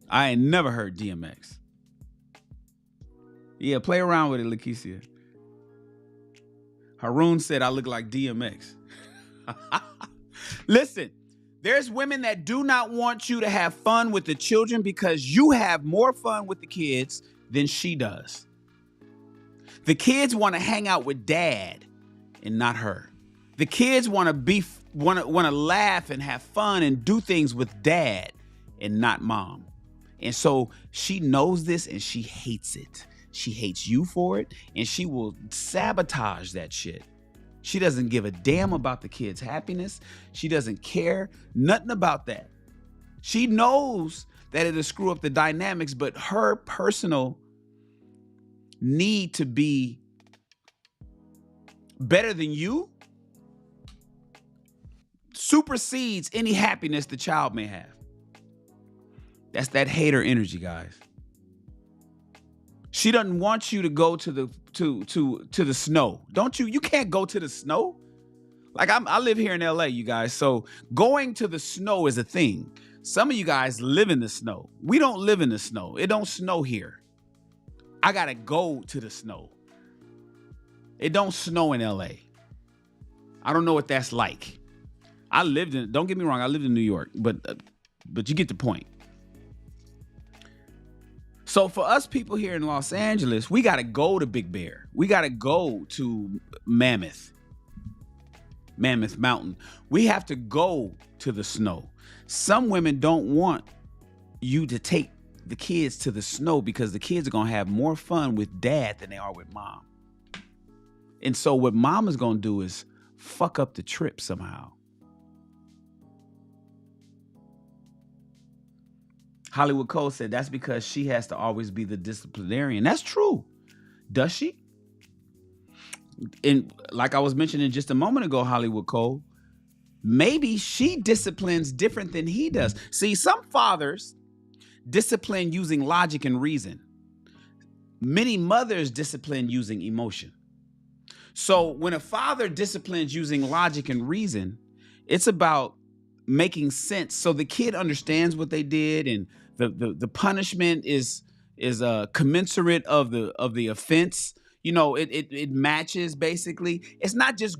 I ain't never heard DMX. Yeah, play around with it, Lakeisha. Haroon said I look like DMX. Listen, there's women that do not want you to have fun with the children because you have more fun with the kids than she does. The kids want to hang out with dad and not her. The kids want to laugh and have fun and do things with dad and not mom. And so she knows this and she hates it. She hates you for it, and she will sabotage that shit. She doesn't give a damn about the kids' happiness. She doesn't care nothing about that. She knows that it'll screw up the dynamics, but her personal need to be better than you supersedes any happiness the child may have. That's that hater energy, guys. She doesn't want you to go to the snow. Don't you? You can't go to the snow. Like I live here in LA, you guys. So going to the snow is a thing. Some of you guys live in the snow. We don't live in the snow. It don't snow here. I gotta go to the snow. It don't snow in LA. I don't know what that's like. Don't get me wrong, I lived in New York, but you get the point. So for us people here in Los Angeles, we got to go to Big Bear. We got to go to Mammoth Mountain. We have to go to the snow. Some women don't want you to take the kids to the snow because the kids are going to have more fun with dad than they are with mom. And so what mom is going to do is fuck up the trip somehow. Hollywood Cole said that's because she has to always be the disciplinarian. That's true. Does she? And like I was mentioning just a moment ago, Hollywood Cole, maybe she disciplines different than he does. See, some fathers discipline using logic and reason. Many mothers discipline using emotion. So when a father disciplines using logic and reason, it's about making sense so the kid understands what they did, and the punishment is commensurate of the offense. You know, it matches basically. It's not just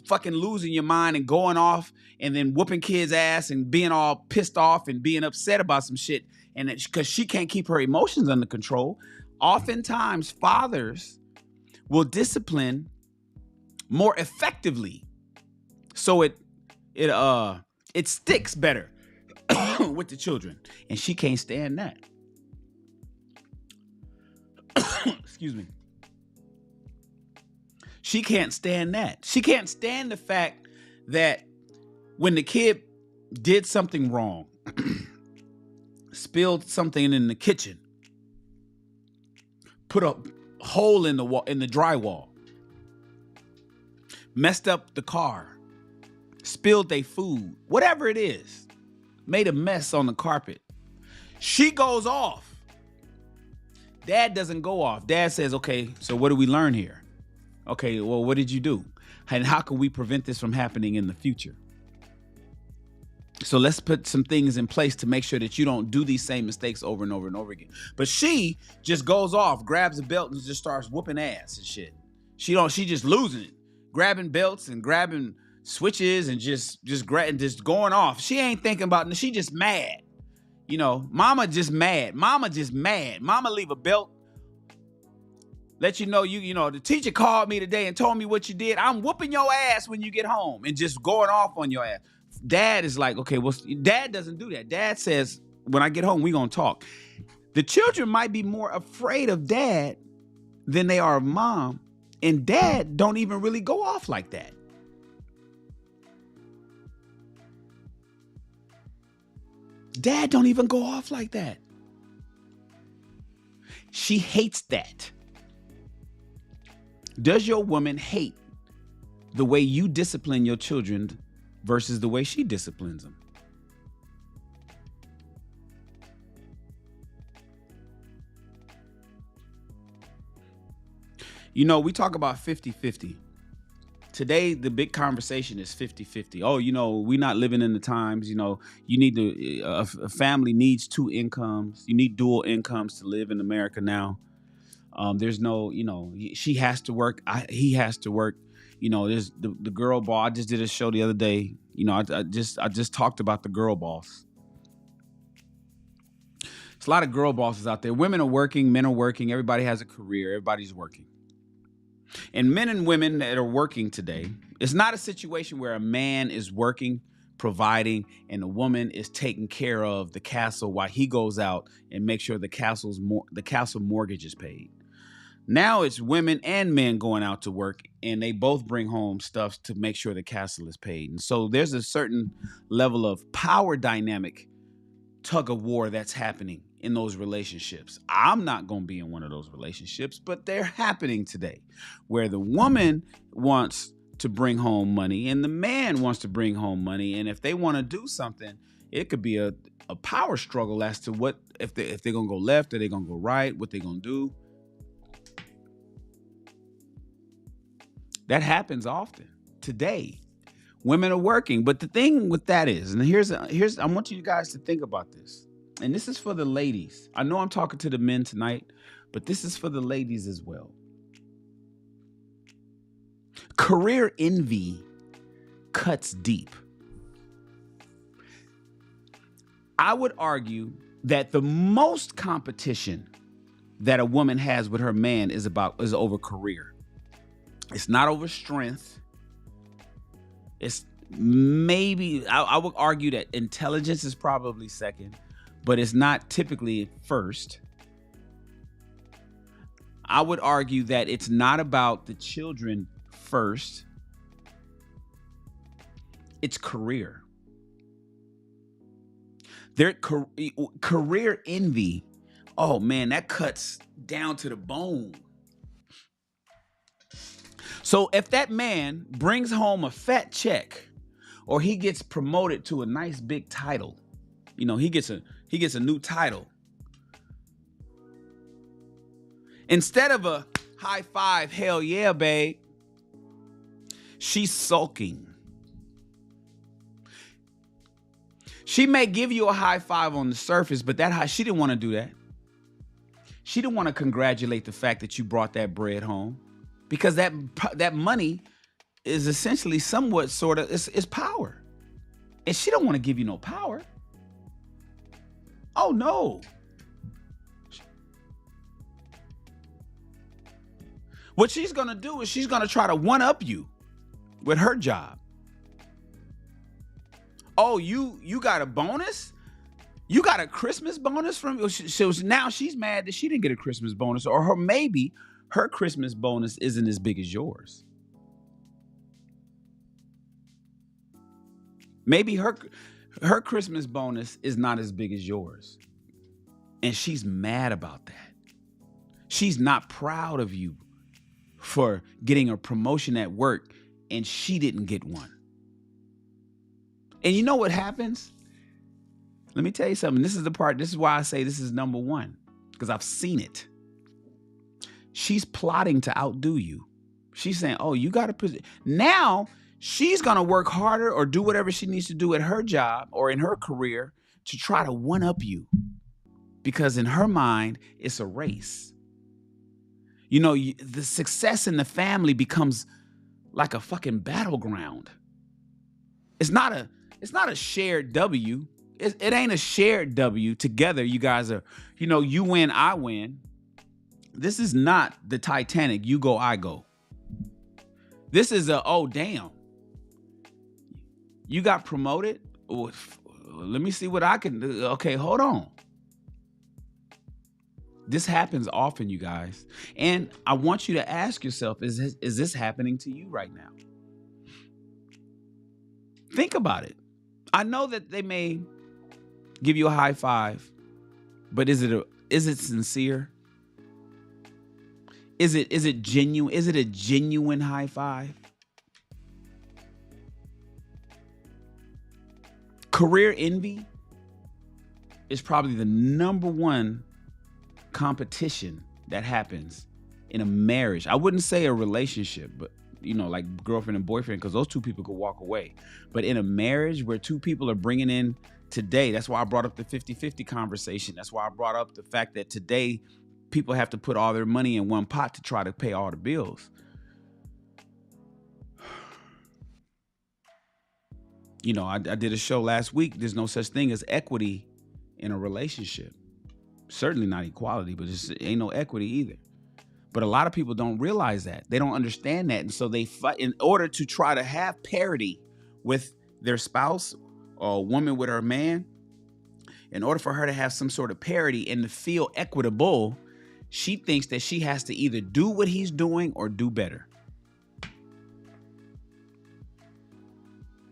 fucking losing your mind and going off and then whooping kids' ass and being all pissed off and being upset about some shit, and because she can't keep her emotions under control. Oftentimes, fathers will discipline more effectively, so it sticks better with the children, and she can't stand that. Excuse me. She can't stand that. She can't stand the fact that when the kid did something wrong, spilled something in the kitchen, put a hole in the wall, in the drywall, messed up the car, spilled their food, whatever it is, made a mess on the carpet. She goes off. Dad doesn't go off. Dad says, okay, so what do we learn here? Okay, well, what did you do? And how can we prevent this from happening in the future? So let's put some things in place to make sure that you don't do these same mistakes over and over and over again. But she just goes off, grabs a belt and just starts whooping ass and shit. She just losing it, grabbing belts and grabbing switches and just going off. She ain't thinking about it. She just mad. You know, mama just mad. Mama leave a belt. Let you know, the teacher called me today and told me what you did. I'm whooping your ass when you get home, and just going off on your ass. Dad is like, okay, well, dad doesn't do that. Dad says, when I get home, we gonna talk. The children might be more afraid of dad than they are of mom, and dad don't even really go off like that. Dad don't even go off like that. She hates that. Does your woman hate the way you discipline your children versus the way she disciplines them? You know, we talk about 50-50. today the big conversation is 50-50. Oh, we're not living in the times. You need to, a family needs 2 incomes. You need dual incomes to live in America now. There's no, she has to work. He has to work. There's the girl boss. I just did a show the other day. I just talked about the girl boss. There's a lot of girl bosses out there. Women are working, men are working. Everybody has a career. Everybody's working. And men and women that are working today, it's not a situation where a man is working, providing, and a woman is taking care of the castle while he goes out and makes sure the castle mortgage is paid. Now it's women and men going out to work, and they both bring home stuff to make sure the castle is paid. And so there's a certain level of power dynamic tug of war that's happening in those relationships. I'm not going to be in one of those relationships, but they're happening today, where the woman wants to bring home money and the man wants to bring home money. And if they want to do something, it could be a power struggle as to what, if they're going to go left, or they're going to go right, what they're going to do. That happens often today. Women are working, but the thing with that is, and here's I want you guys to think about this. And this is for the ladies. I know I'm talking to the men tonight, but this is for the ladies as well. Career envy cuts deep. I would argue that the most competition that a woman has with her man is over career. It's not over strength. It's maybe, I would argue that intelligence is probably second, but it's not typically first. I would argue that it's not about the children first. It's career. Their career envy, oh man, that cuts down to the bone. So if that man brings home a fat check, or he gets promoted to a nice big title, he gets a new title, instead of a high five, hell yeah, babe, she's sulking. She may give you a high five on the surface, but she didn't want to do that. She didn't want to congratulate the fact that you brought that bread home. Because that money is essentially somewhat sort of, it's power. And she don't want to give you no power. Oh, no. What she's going to do is she's going to try to one-up you with her job. Oh, you got a bonus? You got a Christmas bonus from, so now she's mad that she didn't get a Christmas bonus, or maybe her Christmas bonus isn't as big as yours. Maybe her Christmas bonus is not as big as yours. And she's mad about that. She's not proud of you for getting a promotion at work, and she didn't get one. And you know what happens? Let me tell you something. This is why I say this is number one, because I've seen it. She's plotting to outdo you. She's saying, oh, you got to, now she's going to work harder or do whatever she needs to do at her job or in her career to try to one up you. Because in her mind, it's a race. The success in the family becomes like a fucking battleground. It's not a shared W. It ain't a shared W. Together, you guys are, you win, I win. This is not the Titanic, you go, I go. This is oh, damn. You got promoted? Oh, let me see what I can do. Okay, hold on. This happens often, you guys. And I want you to ask yourself, is this happening to you right now? Think about it. I know that they may give you a high five, but is it sincere? Is it genuine? Is it a genuine high five? Career envy is probably the number one competition that happens in a marriage. I wouldn't say a relationship, but like girlfriend and boyfriend, because those two people could walk away. But in a marriage where two people are bringing in today, that's why I brought up the 50-50 conversation. That's why I brought up the fact that today people have to put all their money in one pot to try to pay all the bills. I did a show last week. There's no such thing as equity in a relationship. Certainly not equality, but it ain't no equity either. But a lot of people don't realize that. They don't understand that. And so they fight in order to try to have parity with their spouse or a woman with her man. In order for her to have some sort of parity and to feel equitable, she thinks that she has to either do what he's doing or do better.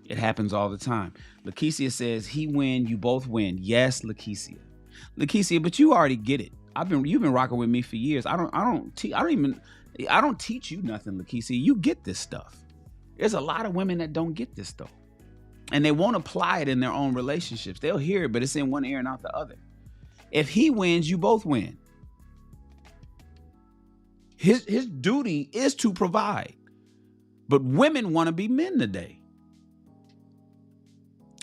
It happens all the time. Lakeisha says, he win, you both win. Yes, Lakeisha. Lakeisha, but you already get it. You've been rocking with me for years. I don't teach you nothing, Lakeisha. You get this stuff. There's a lot of women that don't get this though. And they won't apply it in their own relationships. They'll hear it, but it's in one ear and out the other. If he wins, you both win. His duty is to provide. But women want to be men today.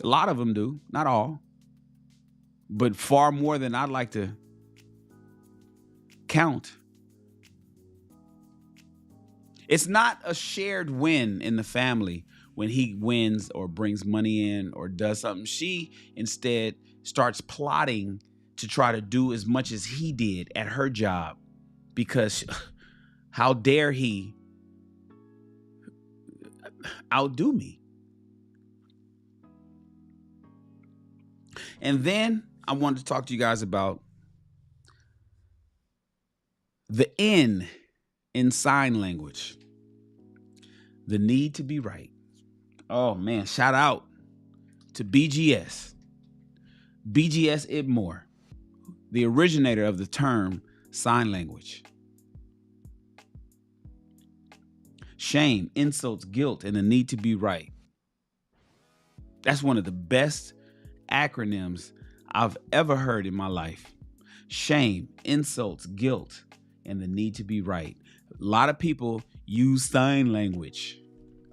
A lot of them do, not all. But far more than I'd like to count. It's not a shared win in the family when he wins or brings money in or does something. She instead starts plotting to try to do as much as he did at her job, because how dare he outdo me? And then I wanted to talk to you guys about the N in sign language. The need to be right. Oh man, shout out to BGS. BGS Ibmore, the originator of the term sign language. Shame, insults, guilt, and the need to be right. That's one of the best acronyms I've ever heard in my life. Shame, insults, guilt, and the need to be right. A lot of people use sign language.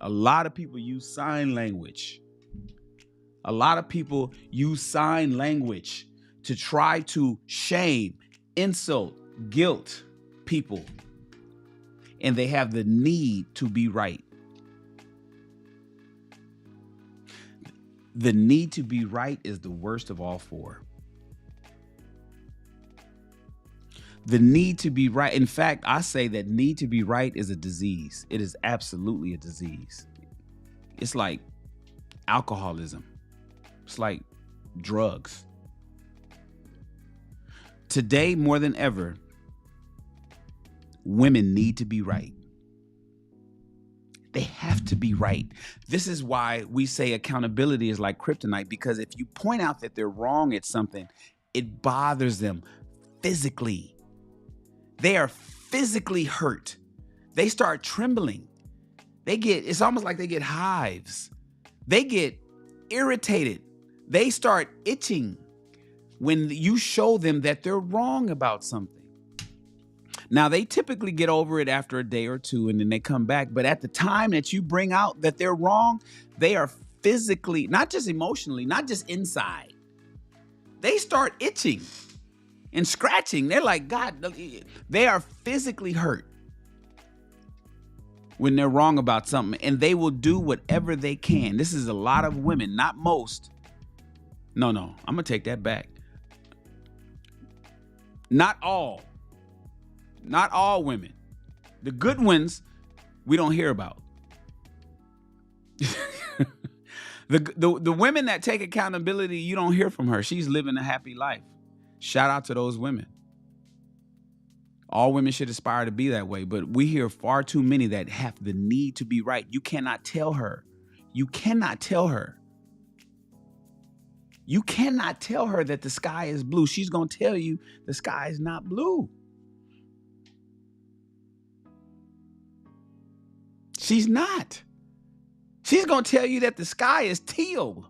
A lot of people use sign language. A lot of people use sign language to try to shame, insult, guilt people. And they have the need to be right. The need to be right is the worst of all four. The need to be right. In fact, I say that need to be right is a disease. It is absolutely a disease. It's like alcoholism. It's like drugs. Today, more than ever, women need to be right. They have to be right. This is why we say accountability is like kryptonite, because if you point out that they're wrong at something, it bothers them physically. They are physically hurt. They start trembling. It's almost like they get hives. They get irritated. They start itching when you show them that they're wrong about something. Now, they typically get over it after a day or two and then they come back. But at the time that you bring out that they're wrong, they are physically, not just emotionally, not just inside. They start itching and scratching. They're like, God, they are physically hurt when they're wrong about something, and they will do whatever they can. This is a lot of women, not most. No, I'm going to take that back. Not all. Not all women. The good ones we don't hear about. The women that take accountability, you don't hear from her. She's living a happy life. Shout out to those women. All women should aspire to be that way, but we hear far too many that have the need to be right. You cannot tell her. You cannot tell her. You cannot tell her that the sky is blue. She's going to tell you the sky is not blue. She's not. She's going to tell you that the sky is teal.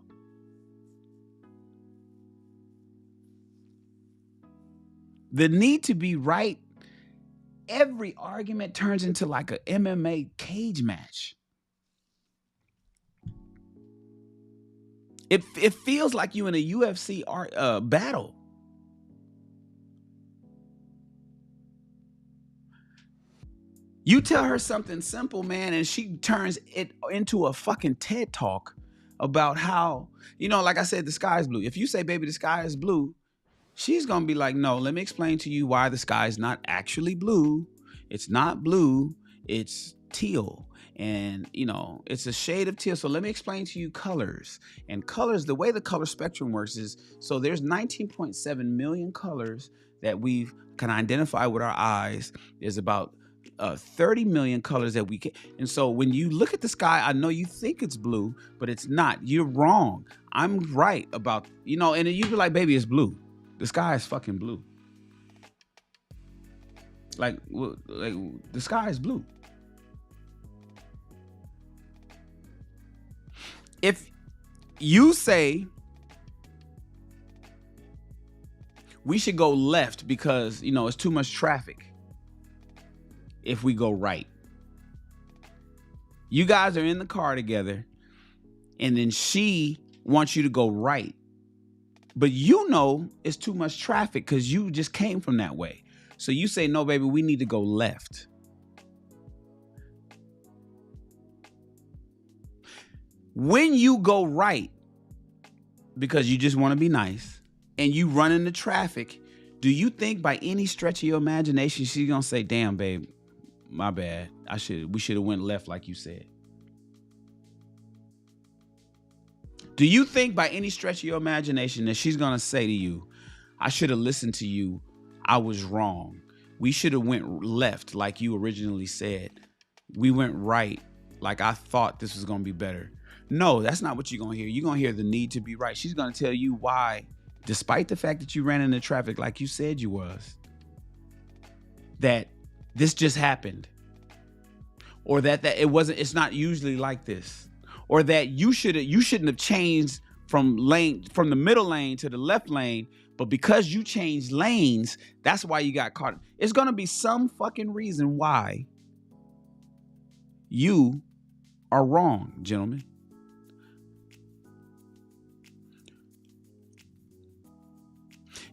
The need to be right every argument turns into like a MMA cage match. It feels like you in a UFC battle. You tell her something simple, man, and she turns it into a fucking TED talk about how, like I said, the sky is blue. If you say, baby, the sky is blue, she's going to be like, no, let me explain to you why the sky is not actually blue. It's not blue. It's teal. And, it's a shade of teal. So let me explain to you colors. And colors, the way the color spectrum works is, so there's 19.7 million colors that we can identify with our eyes. There's about 30 million colors that we can. And so when you look at the sky, I know you think it's blue, but it's not. You're wrong. I'm right about, and then you be like, baby, it's blue. The sky is fucking blue. Like the sky is blue. If you say we should go left because, it's too much traffic if we go right. You guys are in the car together and then she wants you to go right. But it's too much traffic because you just came from that way. So you say, no, baby, we need to go left. When you go right, because you just want to be nice, and you run into traffic, do you think by any stretch of your imagination she's going to say, damn, babe, my bad. We should have went left like you said? Do you think by any stretch of your imagination that she's going to say to you, I should have listened to you. I was wrong. We should have went left like you originally said. We went right like I thought this was going to be better. No, that's not what you're going to hear. You're going to hear the need to be right. She's going to tell you why, despite the fact that you ran into traffic like you said you was, that this just happened. Or that it's not usually like this. Or that you shouldn't have changed from the middle lane to the left lane, but because you changed lanes, that's why you got caught. It's going to be some fucking reason why you are wrong, gentlemen.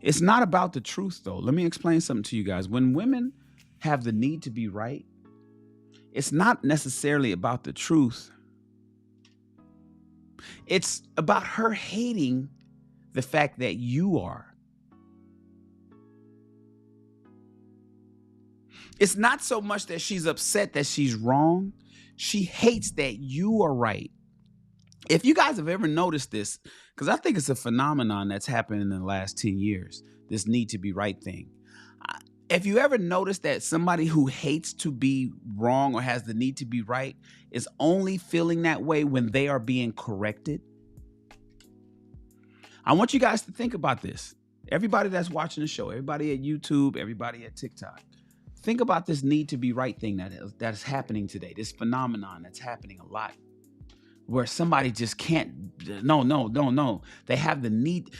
It's not about the truth, though. Let me explain something to you guys. When women have the need to be right, it's not necessarily about the truth. It's about her hating the fact that you are. It's not so much that she's upset that she's wrong. She hates that you are right. If you guys have ever noticed this, because I think it's a phenomenon that's happened in the last 10 years, this need to be right thing. If you ever noticed that somebody who hates to be wrong or has the need to be right is only feeling that way when they are being corrected? I want you guys to think about this. Everybody that's watching the show, everybody at YouTube, everybody at TikTok, think about this need to be right thing that is happening today, this phenomenon that's happening a lot, where somebody just can't, no. They have the need.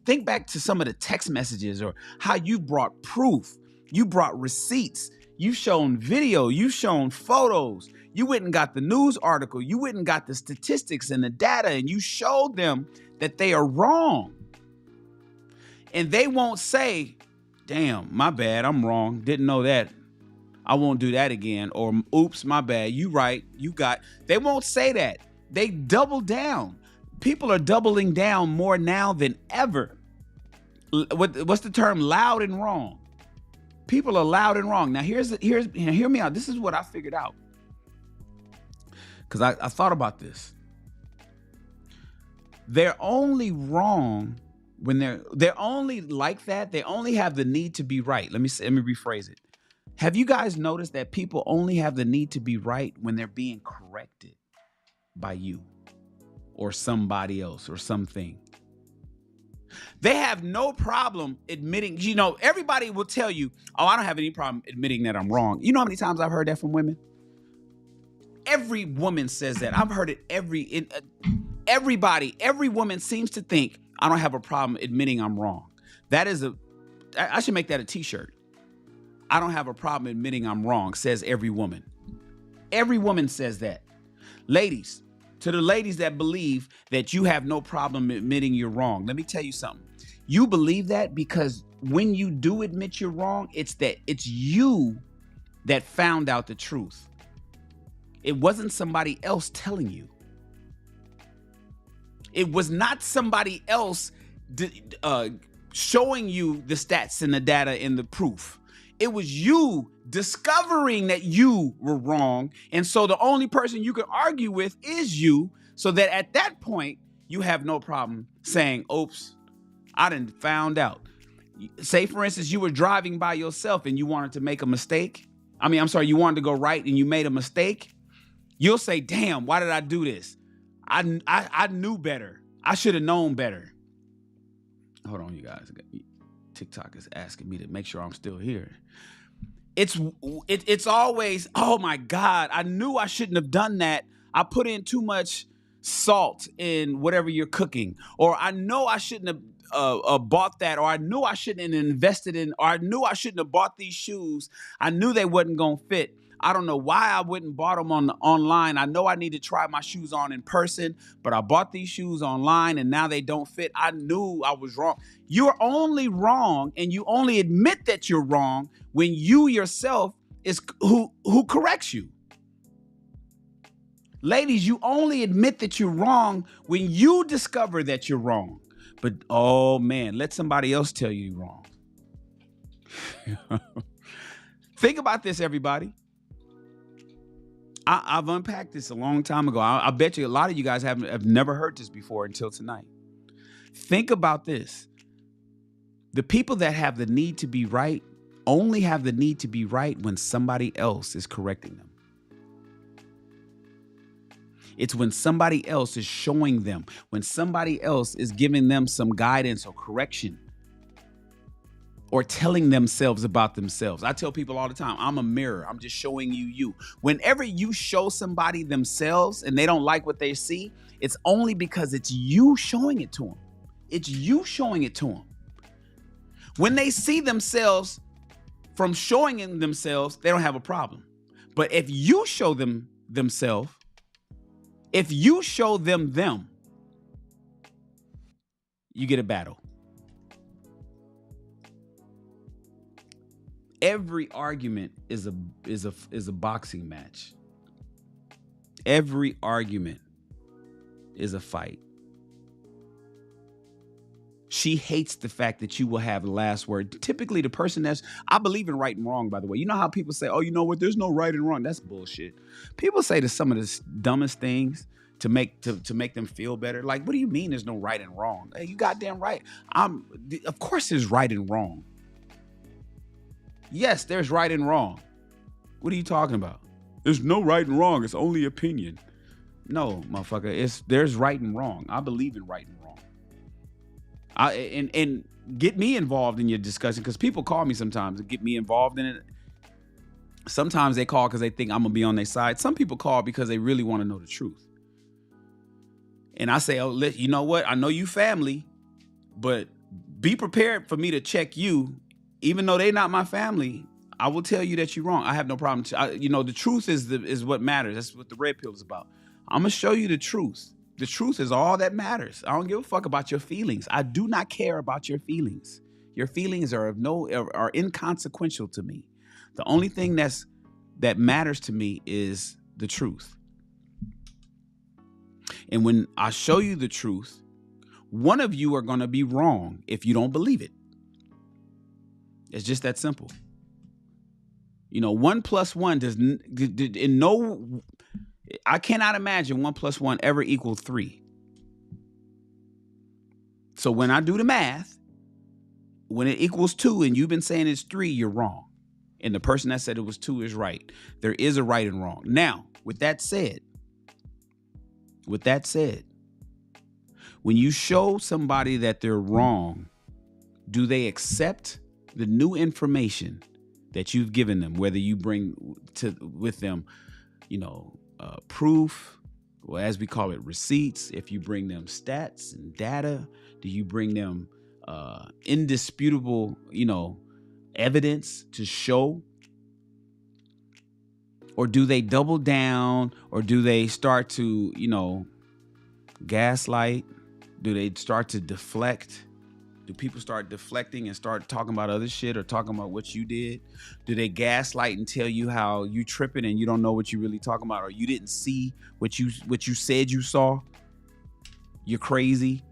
Think back to some of the text messages or how you brought proof. You brought receipts. You've shown video. You've shown photos. You went and got the news article. You went and got the statistics and the data, and you showed them that they are wrong. And they won't say, damn, my bad, I'm wrong. Didn't know that. I won't do that again. Or, oops, my bad. You right. They won't say that. They double down. People are doubling down more now than ever. What's the term? Loud and wrong. People are loud and wrong. Now, hear me out. This is what I figured out. Because I thought about this. They're only wrong when they're only like that. They only have the need to be right. Let me rephrase it. Have you guys noticed that people only have the need to be right when they're being corrected by you or somebody else or something? They have no problem admitting, everybody will tell you, oh, I don't have any problem admitting that I'm wrong. You know how many times I've heard that from women? Every woman says that. I've heard it every woman seems to think I don't have a problem admitting I'm wrong. I should make that a t-shirt. I don't have a problem admitting I'm wrong, says every woman. Every woman says that. Ladies, to the ladies that believe that you have no problem admitting you're wrong, let me tell you something. You believe that because when you do admit you're wrong, it's you that found out the truth. It wasn't somebody else telling you. It was not somebody else showing you the stats and the data and the proof. It was you discovering that you were wrong. And so the only person you can argue with is you, so that at that point, you have no problem saying, oops, I done found out. Say, for instance, you were driving by yourself and you wanted to make a mistake. You wanted to go right and you made a mistake. You'll say, damn, why did I do this? I knew better. I should have known better. Hold on, you guys. TikTok is asking me to make sure I'm still here. It's always, oh my God, I knew I shouldn't have done that. I put in too much salt in whatever you're cooking. Or I know I shouldn't have bought that. Or I knew I shouldn't have invested in, or I knew I shouldn't have bought these shoes. I knew they wasn't going to fit. I don't know why I wouldn't bought them online. I know I need to try my shoes on in person, but I bought these shoes online and now they don't fit. I knew I was wrong. You're only wrong, and you only admit that you're wrong when you yourself is who corrects you. Ladies, you only admit that you're wrong when you discover that you're wrong. But oh man, let somebody else tell you you're wrong. Think about this, everybody. I've unpacked this a long time ago. I bet you a lot of you guys have never heard this before until tonight. Think about this. The people that have the need to be right only have the need to be right when somebody else is correcting them. It's when somebody else is showing them, when somebody else is giving them some guidance or correction, or telling themselves about themselves. I tell people all the time, I'm a mirror. I'm just showing you. Whenever you show somebody themselves and they don't like what they see, it's only because it's you showing it to them. It's you showing it to them. When they see themselves from showing it themselves, they don't have a problem. But if you show them themselves, if you show them, you get a battle. Every argument is a boxing match. Every argument is a fight. She hates the fact that you will have the last word. Typically, the person I believe in right and wrong, by the way. You know how people say, oh, you know what? There's no right and wrong. That's bullshit. People say some of the dumbest things to make them feel better. Like, what do you mean there's no right and wrong? Hey, you goddamn right. Of course there's right and wrong. Yes, there's right and wrong. What are you talking about? There's no right and wrong. It's only opinion. No, motherfucker. There's right and wrong. I believe in right and wrong. And get me involved in your discussion, because people call me sometimes and get me involved in it. Sometimes they call because they think I'm gonna be on their side. Some people call because they really want to know the truth. And I say, oh, you know what? I know you family, but be prepared for me to check you. Even though they're not my family, I will tell you that you're wrong. I have no problem. The truth is what matters. That's what the red pill is about. I'm going to show you the truth. The truth is all that matters. I don't give a fuck about your feelings. I do not care about your feelings. Your feelings are inconsequential to me. The only thing that matters to me is the truth. And when I show you the truth, one of you are going to be wrong if you don't believe it. It's just that simple. 1 + 1 I cannot imagine 1 + 1 ever equal 3. So when I do the math, when it equals 2 and you've been saying it's 3, you're wrong. And the person that said it was 2 is right. There is a right and wrong. Now, with that said, when you show somebody that they're wrong, do they accept the new information that you've given them, whether you bring with them, proof, or as we call it, receipts? If you bring them stats and data, do you bring them indisputable, evidence to show? Or do they double down? Or do they start to, gaslight? Do they start to deflect? Do people start deflecting and start talking about other shit or talking about what you did? Do they gaslight and tell you how you tripping and you don't know what you really talking about, or you didn't see what you said you saw? You're crazy.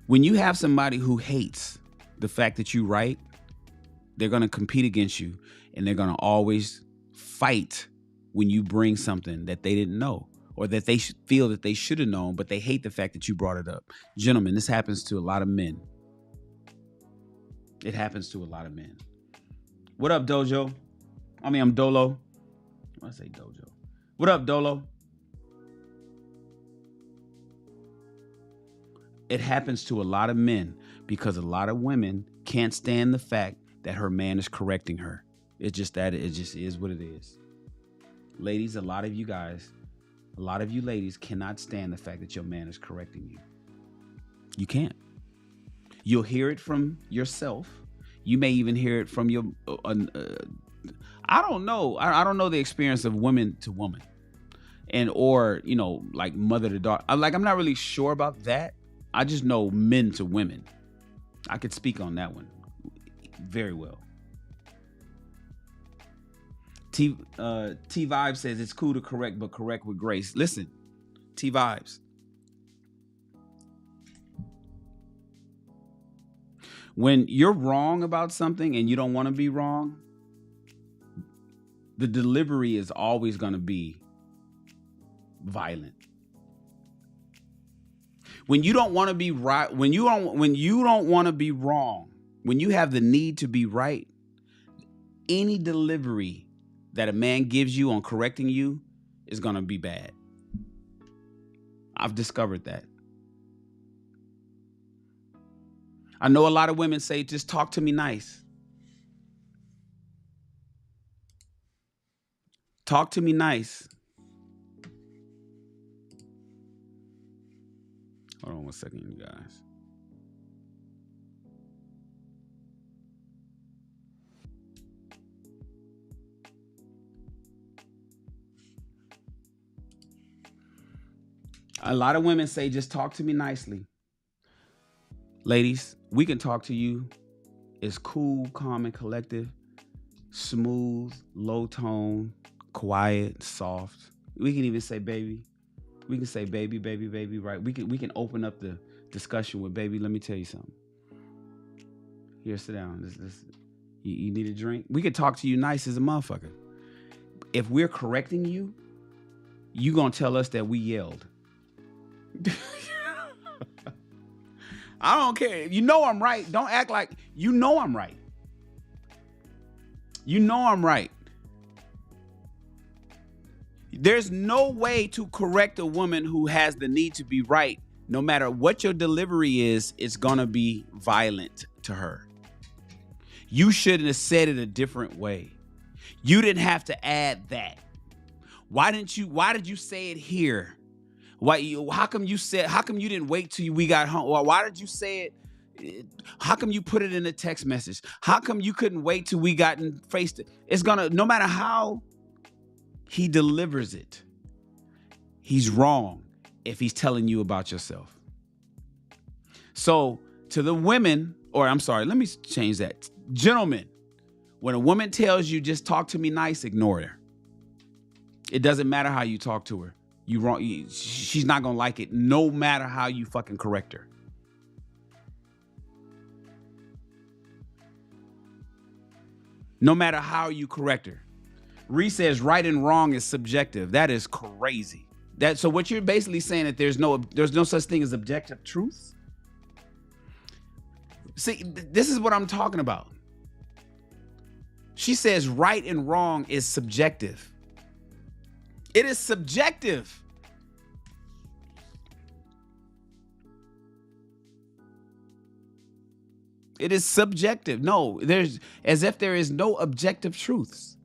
When you have somebody who hates the fact that you right, they're going to compete against you, and they're going to always fight when you bring something that they didn't know, or that they feel that they should have known, but they hate the fact that you brought it up. Gentlemen, this happens to a lot of men. It happens to a lot of men. What up, Dojo? I'm Dolo. I say Dojo. What up, Dolo? It happens to a lot of men because a lot of women can't stand the fact that her man is correcting her. It's just that it just is what it is. Ladies, a lot of you ladies cannot stand the fact that your man is correcting you. You can't. You'll hear it from yourself. You may even hear it from your, I don't know. I don't know the experience of woman to woman or, like mother to daughter. I'm not really sure about that. I just know men to women. I could speak on that one very well. T Vibe says it's cool to correct, but correct with grace. Listen, T Vibes. When you're wrong about something and you don't want to be wrong, the delivery is always going to be violent. When you don't want to be right, when you don't want to be wrong, when you have the need to be right, any delivery that a man gives you on correcting you is going to be bad. I've discovered that. I know a lot of women say, just talk to me nice. Talk to me nice. Hold on one second, you guys. A lot of women say, just talk to me nicely. Ladies, we can talk to you. It's cool, calm, and collective. Smooth, low tone, quiet, soft. We can even say baby. We can say baby, baby, baby, right? We can open up the discussion with baby. Let me tell you something. Here, sit down. You need a drink? We could talk to you nice as a motherfucker. If we're correcting you, you gonna tell us that we yelled. I don't care. You know I'm right. Don't act like you know I'm right. You know I'm right. There's no way to correct a woman who has the need to be right. No matter what your delivery is, it's going to be violent to her. You shouldn't have said it a different way. You didn't have to add that. Why did you say it here? How come you didn't wait till we got home? Why did you say it? How come you put it in a text message? How come you couldn't wait till we got in face to? It's gonna, no matter how he delivers it, he's wrong if he's telling you about yourself. So to the women, or I'm sorry, let me change that. Gentlemen, when a woman tells you just talk to me nice, ignore her. It doesn't matter how you talk to her. You wrong. She's not gonna like it, no matter how you fucking correct her. No matter how you correct her. Ree says right and wrong is subjective. That is crazy. So what you're basically saying that there's no such thing as objective truth. See, this is what I'm talking about. She says right and wrong is subjective. It is subjective. It is subjective. No, there's as if there is no objective truths.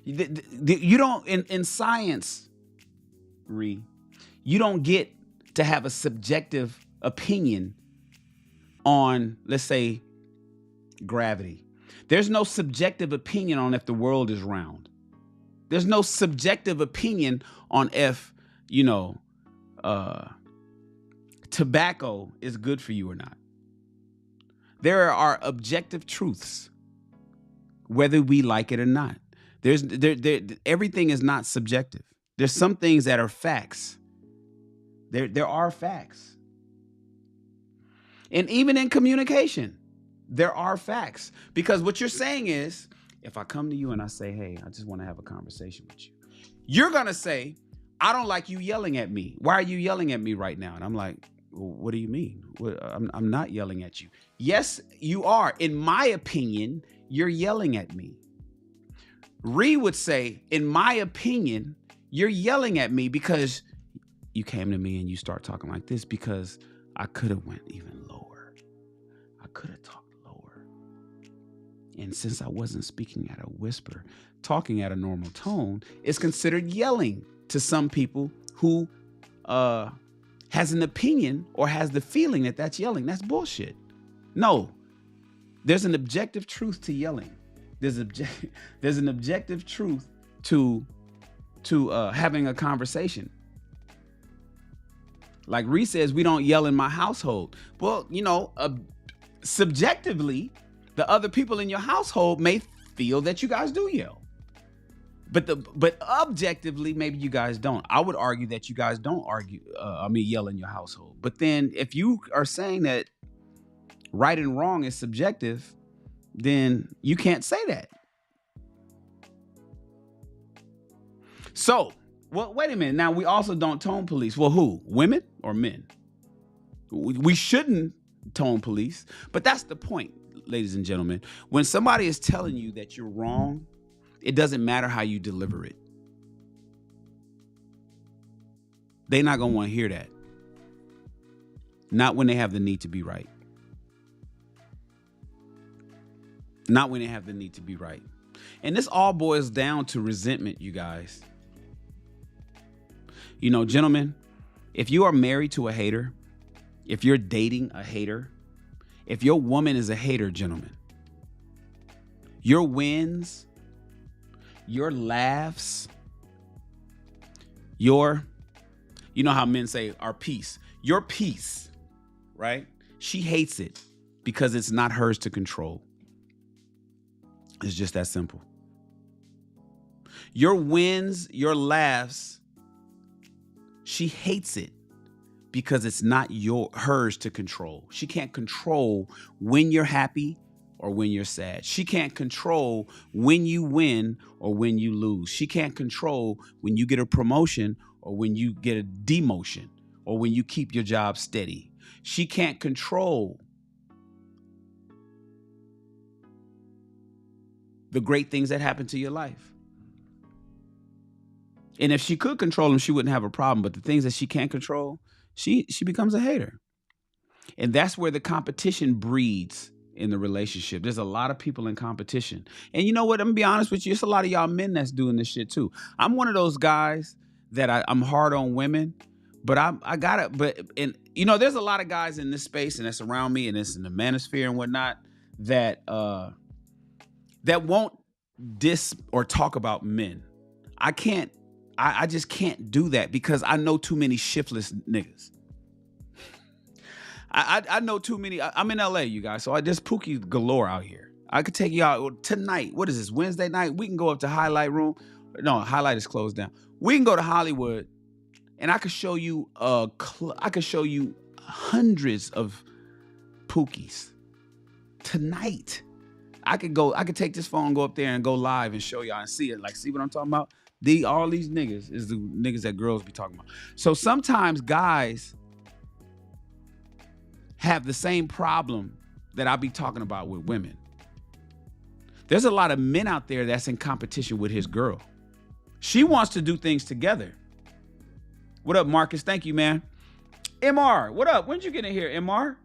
You don't in science. Ree, you don't get to have a subjective opinion on, let's say, gravity. There's no subjective opinion on if the world is round. There's no subjective opinion on if, tobacco is good for you or not. There are objective truths, whether we like it or not. Everything is not subjective. There's some things that are facts. There are facts. And even in communication, there are facts. Because what you're saying is, if I come to you and I say, hey, I just want to have a conversation with you, you're going to say, I don't like you yelling at me. Why are you yelling at me right now? And I'm like, well, what do you mean? I'm not yelling at you. Yes, you are. In my opinion, you're yelling at me. Ree would say, in my opinion, you're yelling at me because you came to me and you start talking like this, because I could have went even lower. I could have talked lower. And since I wasn't speaking at a whisper, talking at a normal tone is considered yelling to some people who has an opinion or has the feeling that that's yelling. That's bullshit. No, there's an objective truth to yelling. There's an objective truth to having a conversation. Like Ree says, we don't yell in my household. Well, subjectively, the other people in your household may feel that you guys do yell. But objectively, maybe you guys don't. I would argue that you guys don't yell in your household. But then if you are saying that right and wrong is subjective, then you can't say that. So, well, wait a minute. Now, we also don't tone police. Well, who? Women or men? We shouldn't tone police. But that's the point, ladies and gentlemen. When somebody is telling you that you're wrong, it doesn't matter how you deliver it. They're not going to want to hear that. Not when they have the need to be right. Not when they have the need to be right. And this all boils down to resentment, you guys. Gentlemen, if you are married to a hater, if you're dating a hater, if your woman is a hater, gentlemen, your wins, your laughs, you know how men say our peace, your peace, right? She hates it because it's not hers to control. It's just that simple. Your wins, your laughs, she hates it because it's not hers to control. She can't control when you're happy or when you're sad. She can't control when you win or when you lose. She can't control when you get a promotion or when you get a demotion or when you keep your job steady. She can't control the great things that happen to your life. And if she could control them, she wouldn't have a problem. But the things that she can't control, she becomes a hater. And that's where the competition breeds in the relationship. There's a lot of people in competition. And you know what? I'm gonna be honest with you. It's a lot of y'all men that's doing this shit too. I'm one of those guys that I'm hard on women, but there's a lot of guys in this space and that's around me and it's in the manosphere and whatnot that won't diss or talk about men. I just can't do that because I know too many shiftless niggas. I know too many. I'm in LA, you guys, so there's Pookie galore out here. I could take you out tonight. What is this, Wednesday night? We can go up to Highlight Room. No, Highlight is closed down. We can go to Hollywood, and I could show you hundreds of Pookies tonight. I could take this phone, go up there and go live and show y'all and see it. Like, see what I'm talking about? All these niggas is the niggas that girls be talking about. So sometimes guys have the same problem that I be talking about with women. There's a lot of men out there that's in competition with his girl. She wants to do things together. What up, Marcus? Thank you, man. MR, what up? When'd you get in here, MR?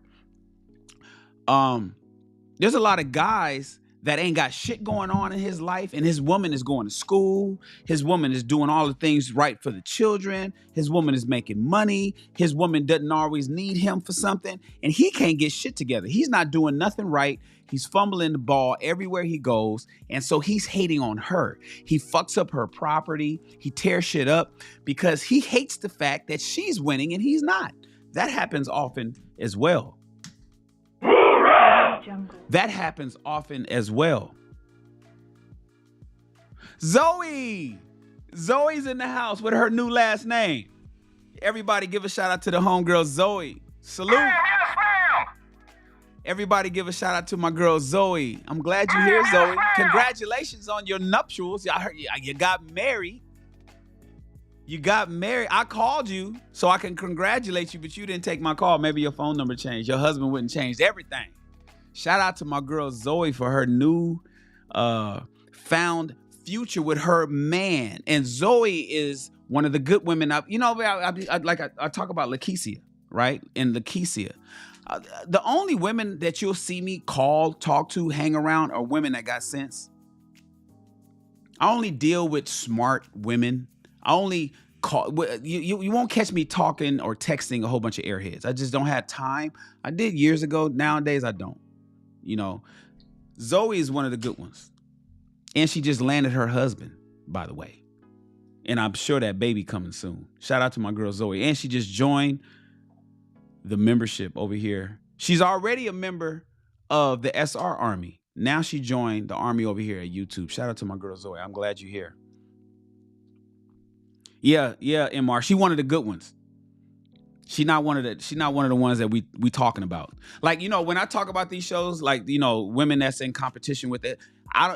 There's a lot of guys that ain't got shit going on in his life, and his woman is going to school, his woman is doing all the things right for the children, his woman is making money, his woman doesn't always need him for something, and he can't get shit together. He's not doing nothing right. He's fumbling the ball everywhere he goes, and so he's hating on her. He fucks up her property. He tears shit up because he hates the fact that she's winning and he's not. That happens often as well. That happens often as well. Zoe! Zoe's in the house with her new last name. Everybody give a shout out to the homegirl Zoe. Salute. Yes, ma'am. Everybody give a shout out to my girl Zoe. I'm glad you're here, Zoe. Congratulations on your nuptials. I heard you got married. You got married. I called you so I can congratulate you, but you didn't take my call. Maybe your phone number changed. Your husband wouldn't change everything. Shout out to my girl Zoe for her new found future with her man. And Zoe is one of the good women. I talk about Lakeisha, right? And Lakeisha. The only women that you'll see me call, talk to, hang around are women that got sense. I only deal with smart women. I only call, you won't catch me talking or texting a whole bunch of airheads. I just don't have time. I did years ago. Nowadays, I don't. You know, Zoe is one of the good ones. And she just landed her husband, by the way. And I'm sure that baby coming soon. Shout out to my girl Zoe. And she just joined the membership over here. She's already a member of the SR Army. Now she joined the army over here at YouTube. Shout out to my girl Zoe. I'm glad you're here. Yeah, MR. She one of the good ones. She's not one of the ones that we talking about. Like, you know, when I talk about these shows, like, you know, women that's in competition with it,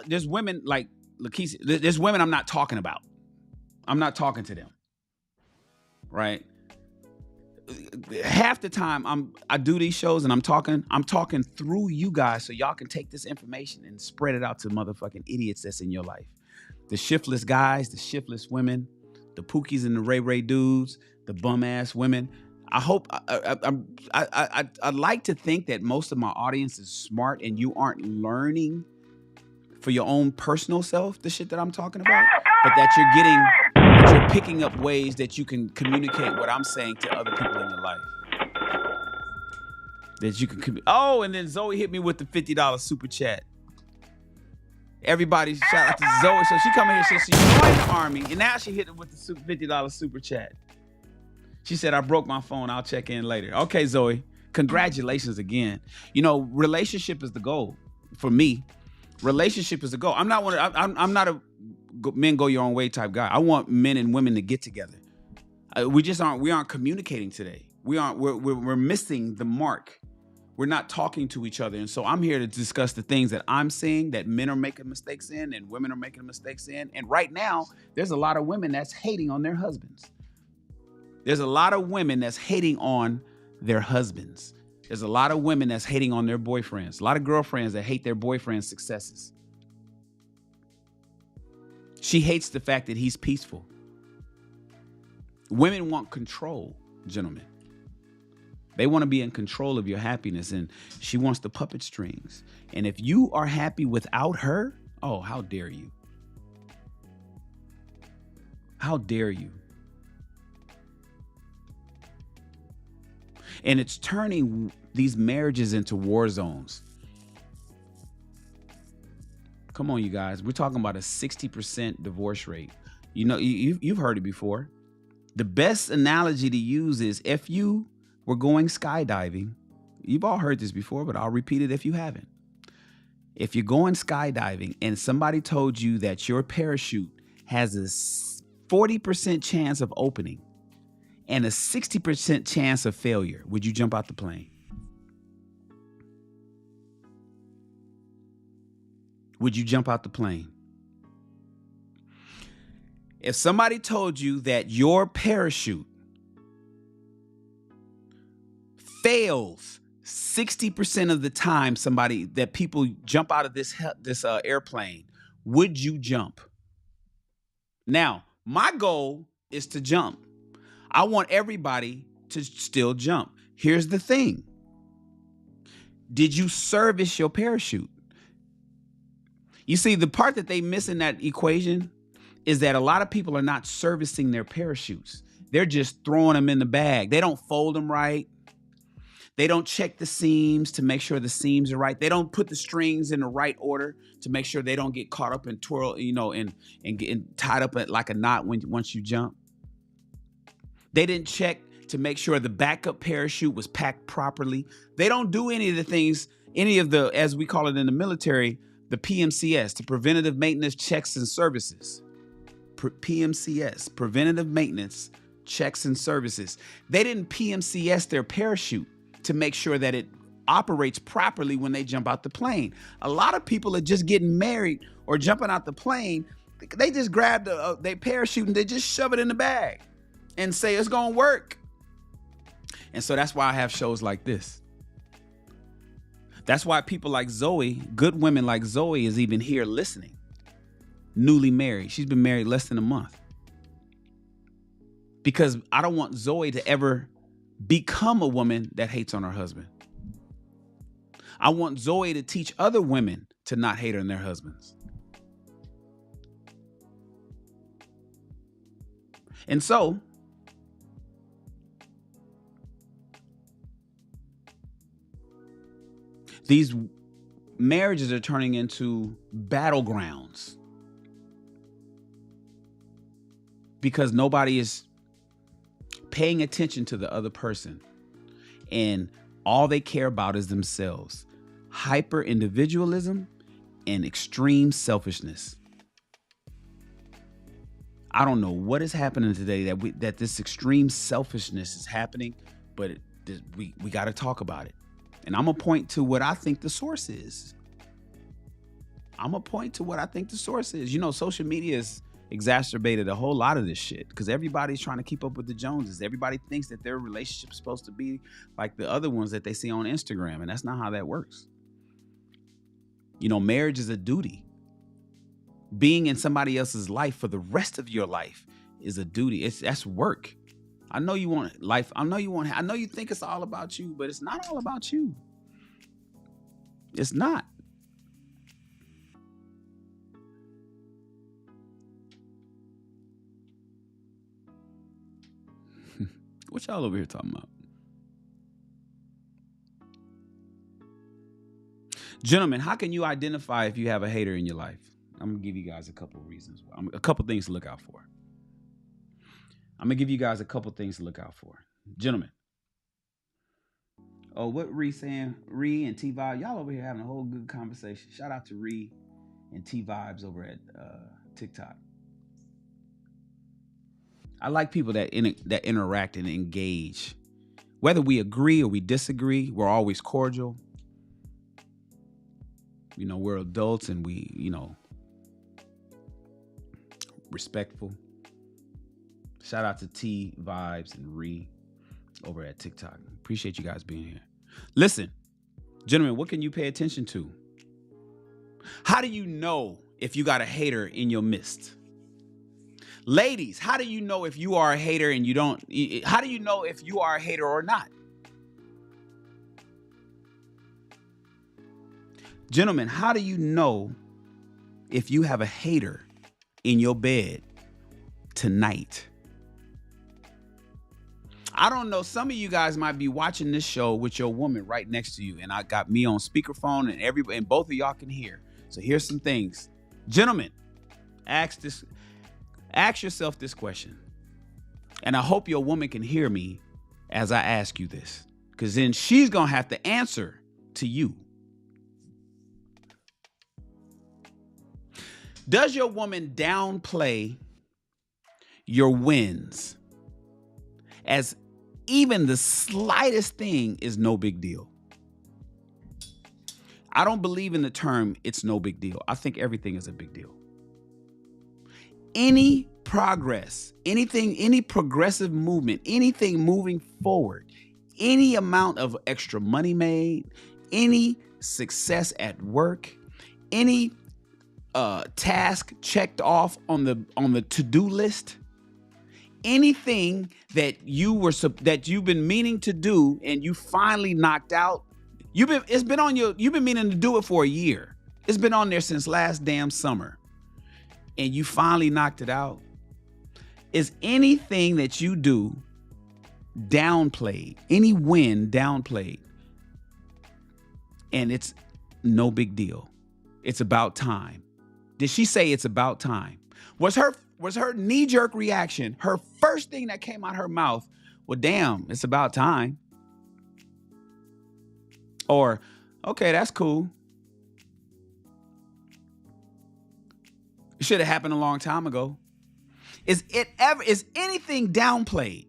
there's women like Lakeisha, there's women I'm not talking about. I'm not talking to them. Right? Half the time I do these shows and I'm talking through you guys so y'all can take this information and spread it out to motherfucking idiots that's in your life. The shiftless guys, the shiftless women, the Pookies and the Ray dudes, the bum ass women. I hope I'd like to think that most of my audience is smart and you aren't learning for your own personal self the shit that I'm talking about, but that you're picking up ways that you can communicate what I'm saying to other people in your life. That you can and then Zoe hit me with the $50 super chat. Everybody shout out to Zoe. So she come in here, so she joined the army, and now she hit it with the $50 super chat. She said, I broke my phone. I'll check in later. Okay, Zoe, congratulations again. You know, relationship is the goal for me. Relationship is the goal. I'm not a men go your own way type guy. I want men and women to get together. We aren't communicating today. We're missing the mark. We're not talking to each other. And so I'm here to discuss the things that I'm seeing that men are making mistakes in and women are making mistakes in. And right now, there's a lot of women that's hating on their husbands. There's a lot of women that's hating on their husbands. There's a lot of women that's hating on their boyfriends. A lot of girlfriends that hate their boyfriend's successes. She hates the fact that he's peaceful. Women want control, gentlemen. They want to be in control of your happiness, and she wants the puppet strings. And if you are happy without her, oh, how dare you? How dare you? And it's turning these marriages into war zones. Come on, you guys. We're talking about a 60% divorce rate. You know, you've heard it before. The best analogy to use is if you were going skydiving. You've all heard this before, but I'll repeat it if you haven't. If you're going skydiving and somebody told you that your parachute has a 40% chance of opening and a 60% chance of failure, would you jump out the plane? Would you jump out the plane? If somebody told you that your parachute fails 60% of the time, that people jump out of this airplane, would you jump? Now, my goal is to jump. I want everybody to still jump. Here's the thing. Did you service your parachute? You see, the part that they miss in that equation is that a lot of people are not servicing their parachutes. They're just throwing them in the bag. They don't fold them right. They don't check the seams to make sure the seams are right. They don't put the strings in the right order to make sure they don't get caught up and twirl, and get tied up like a knot once you jump. They didn't check to make sure the backup parachute was packed properly. They don't do any of the things, any of the, as we call it in the military, the PMCS, the preventative maintenance checks and services. PMCS, preventative maintenance checks and services. They didn't PMCS their parachute to make sure that it operates properly when they jump out the plane. A lot of people are just getting married or jumping out the plane. They just grab their parachute and they just shove it in the bag and say it's gonna work. And so that's why I have shows like this. That's why people like Zoe, good women like Zoe, is even here listening. Newly married. She's been married less than a month. Because I don't want Zoe to ever become a woman that hates on her husband. I want Zoe to teach other women to not hate on their husbands. And so, these marriages are turning into battlegrounds because nobody is paying attention to the other person, and all they care about is themselves. Hyper individualism and extreme selfishness. I don't know what is happening today that this extreme selfishness is happening, but we got to talk about it. And I'm gonna point to what I think the source is. Social media has exacerbated a whole lot of this shit because everybody's trying to keep up with the Joneses. Everybody thinks that their relationship is supposed to be like the other ones that they see on Instagram, and that's not how that works. Marriage is a duty. Being in somebody else's life for the rest of your life is a duty. That's work. I know you want life. I know you think it's all about you, but it's not all about you. It's not. What y'all over here talking about? Gentlemen, how can you identify if you have a hater in your life? I'm going to give you guys a couple of reasons. A couple things to look out for. Gentlemen. Oh, what Ree saying? Ree and T-Vibe. Y'all over here having a whole good conversation. Shout out to Ree and T-Vibes over at TikTok. I like people that interact and engage. Whether we agree or we disagree, we're always cordial. We're adults and we, respectful. Shout out to T Vibes and Ree over at TikTok. Appreciate you guys being here. Listen, gentlemen, what can you pay attention to? How do you know if you got a hater in your midst? Ladies, how do you know if you are a hater and you don't? How do you know if you are a hater or not? Gentlemen, how do you know if you have a hater in your bed tonight? I don't know. Some of you guys might be watching this show with your woman right next to you, and I got me on speakerphone, and both of y'all can hear. So here's some things, gentlemen. Ask yourself this question, and I hope your woman can hear me as I ask you this, because then she's gonna have to answer to you. Does your woman downplay your wins as even the slightest thing is no big deal? I don't believe in the term it's no big deal. I think everything is a big deal. Any progress, anything, any progressive movement, anything moving forward, any amount of extra money made, any success at work, any task checked off on the to-do list, anything that you've been meaning to do and you finally knocked out, you've been meaning to do it for a year It's been on there since last damn summer. And you finally knocked it out. Is anything that you do downplayed? Any win downplayed? And it's no big deal. It's about time. Did she say it's about time? Was her knee-jerk reaction, her first thing that came out her mouth, well, damn, it's about time? Or, okay, that's cool. It should have happened a long time ago. Is anything downplayed?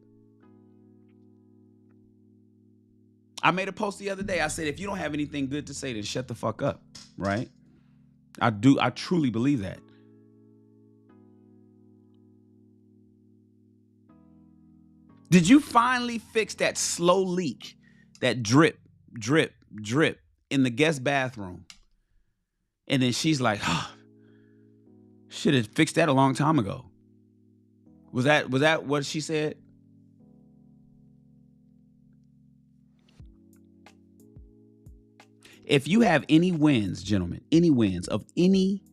I made a post the other day. I said, if you don't have anything good to say, then shut the fuck up, right? I truly believe that. Did you finally fix that slow leak, that drip, drip, drip in the guest bathroom? And then she's like, oh, should have fixed that a long time ago. Was that what she said? If you have any wins, gentlemen, any wins of any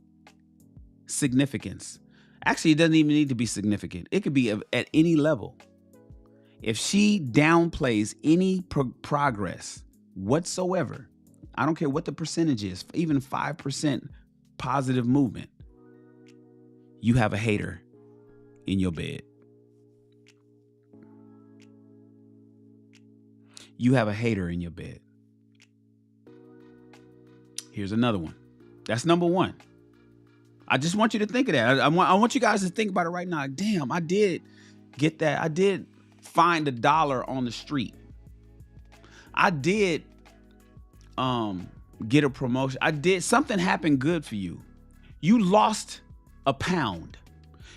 significance, actually, it doesn't even need to be significant. It could be at any level. If she downplays any progress whatsoever, I don't care what the percentage is, even 5% positive movement, you have a hater in your bed. You have a hater in your bed. Here's another one. That's number one. I just want you to think of that. I want you guys to think about it right now. Damn, I did get that. I did find $1 on the street. I did get a promotion. I did something happen good for you. You lost a pound.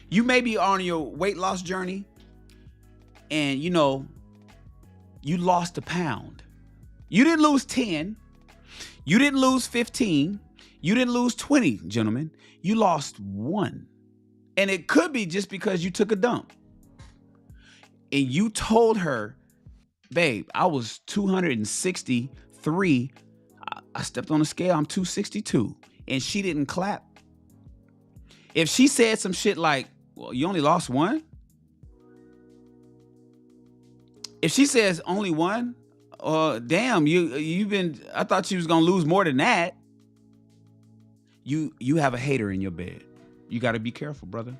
You may be on your weight loss journey and you lost a pound. You didn't lose 10. You didn't lose 15. You didn't lose 20, gentlemen. You lost 1. And it could be just because you took a dump. And you told her, babe, I was 263. I stepped on the scale. I'm 262. And she didn't clap. If she said some shit like, well, you only lost 1. If she says only 1, damn, I thought she was going to lose more than that. You have a hater in your bed. You got to be careful, brother.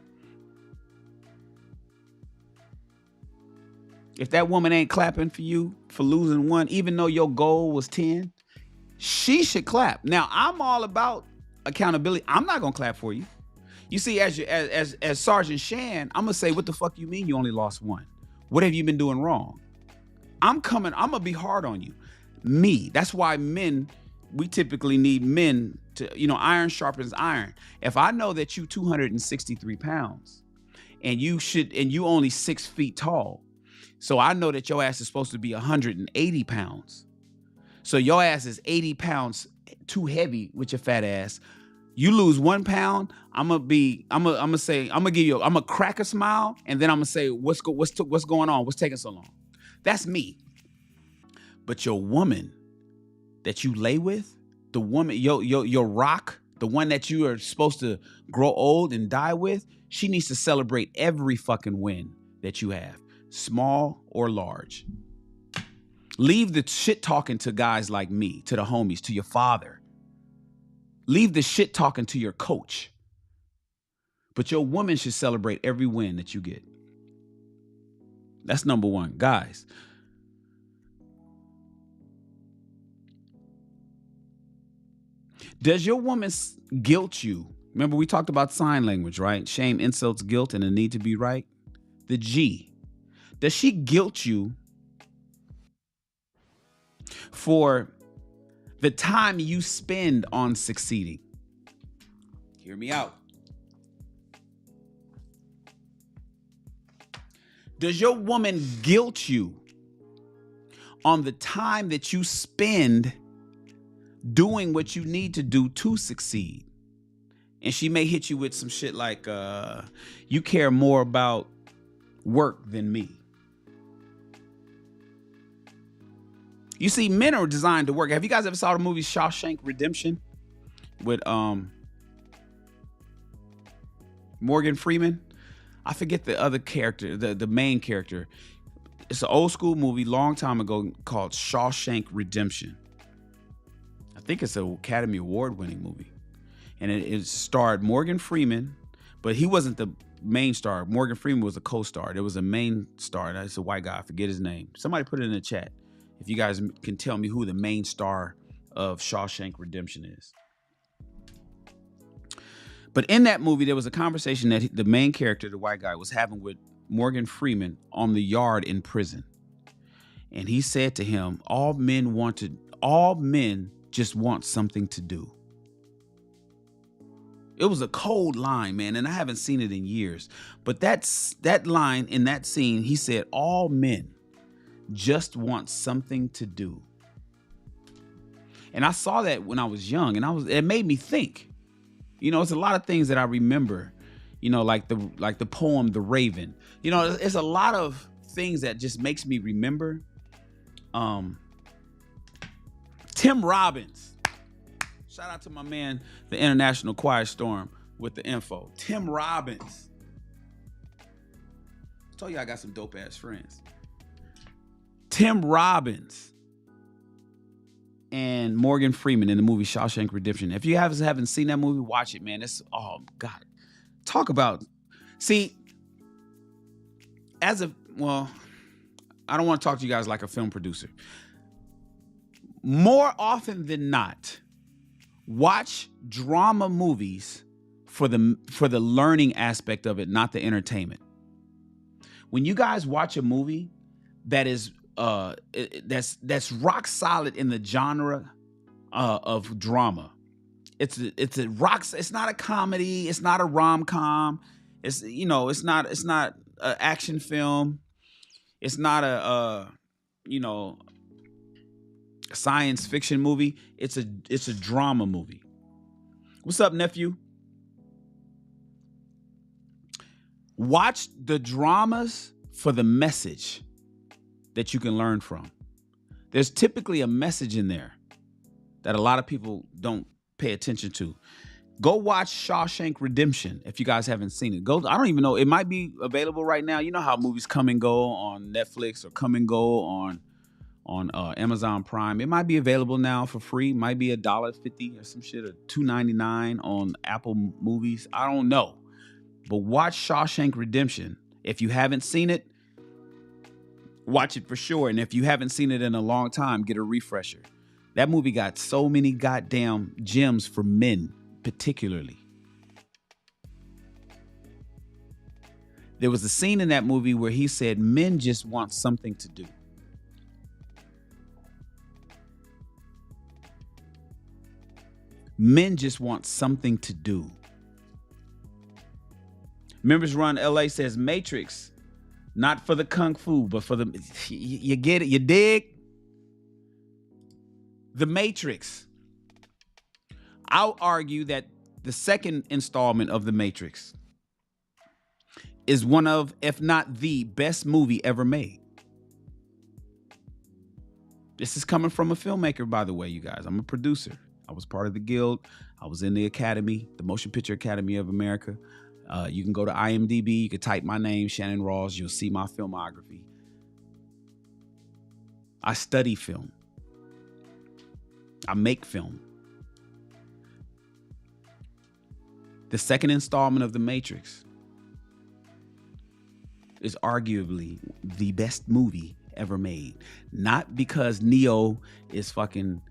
If that woman ain't clapping for you for losing 1, even though your goal was 10, she should clap. Now, I'm all about accountability. I'm not going to clap for you. You see, as Sergeant Shan, I'm going to say, what the fuck you mean you only lost 1? What have you been doing wrong? I'm going to be hard on you. Me. That's why we typically need men to, iron sharpens iron. If I know that you 263 pounds and you only 6 feet tall, so I know that your ass is supposed to be 180 pounds. So your ass is 80 pounds too heavy with your fat ass. You lose 1 pound, I'm gonna crack a smile, and then I'm gonna say, what's going on? What's taking so long? That's me. But your woman that you lay with, the woman, your rock, the one that you are supposed to grow old and die with, she needs to celebrate every fucking win that you have, small or large. Leave the shit talking to guys like me, to the homies, to your father. Leave the shit talking to your coach. But your woman should celebrate every win that you get. That's number one. Guys, does your woman guilt you? Remember, we talked about sign language, right? Shame, insults, guilt, and the need to be right. The G. Does she guilt you for the time you spend on succeeding? Hear me out. Does your woman guilt you on the time that you spend doing what you need to do to succeed? And she may hit you with some shit like, you care more about work than me. You see, men are designed to work. Have you guys ever saw the movie Shawshank Redemption? Morgan Freeman. I forget the other character, the main character. It's an old school movie, long time ago, called Shawshank Redemption. I think it's an Academy Award winning movie. And it starred Morgan Freeman, but he wasn't the main star. Morgan Freeman was a co-star. There was a main star. That's a white guy. I forget his name. Somebody put it in the chat if you guys can tell me who the main star of Shawshank Redemption is. But in that movie, there was a conversation that the main character, the white guy, was having with Morgan Freeman on the yard in prison. And he said to him, all men just want something to do. It was a cold line, man, and I haven't seen it in years. But that line in that scene, he said, all men just want something to do. And I saw that when I was young, and it made me think. You know, it's a lot of things that I remember, you know, like the poem, The Raven. You know, it's a lot of things that just makes me remember. Tim Robbins. Shout out to my man, the International Quiet Storm, with the info. Tim Robbins. I told you I got some dope ass friends. Tim Robbins and Morgan Freeman in the movie Shawshank Redemption. If you haven't seen that movie, watch it, man. It's, oh God. Talk about, see, I don't want to talk to you guys like a film producer. More often than not, watch drama movies for the learning aspect of it, not the entertainment. When you guys watch a movie that is that's rock solid in the genre of drama, it's not a comedy, it's not a rom-com, it's not an action film, it's not a science fiction movie. It's a drama movie. What's up, nephew? Watch the dramas for the message that you can learn from. There's typically a message in there that a lot of people don't pay attention to. Go watch Shawshank Redemption if you guys haven't seen it. I don't even know. It might be available right now. You know how movies come and go on Netflix or come and go on Amazon Prime. It might be available now for free. It might be $1.50 or some shit, or $2.99 on Apple Movies. I don't know. But watch Shawshank Redemption. If you haven't seen it, watch it for sure. And if you haven't seen it in a long time, get a refresher. That movie got so many goddamn gems for men, particularly. There was a scene in that movie where he said, men just want something to do. Men just want something to do. Members Run LA says Matrix, not for the kung fu, but for the, you get it, you dig? The Matrix. I'll argue that the second installment of The Matrix is one of, if not the best movie ever made. This is coming from a filmmaker, by the way, you guys. I'm a producer. I was part of the guild. I was in the Academy, the Motion Picture Academy of America. You can go to IMDb. You can type my name, Shannon Rawls. You'll see my filmography. I study film. I make film. The second installment of The Matrix is arguably the best movie ever made. Not because Neo is fucking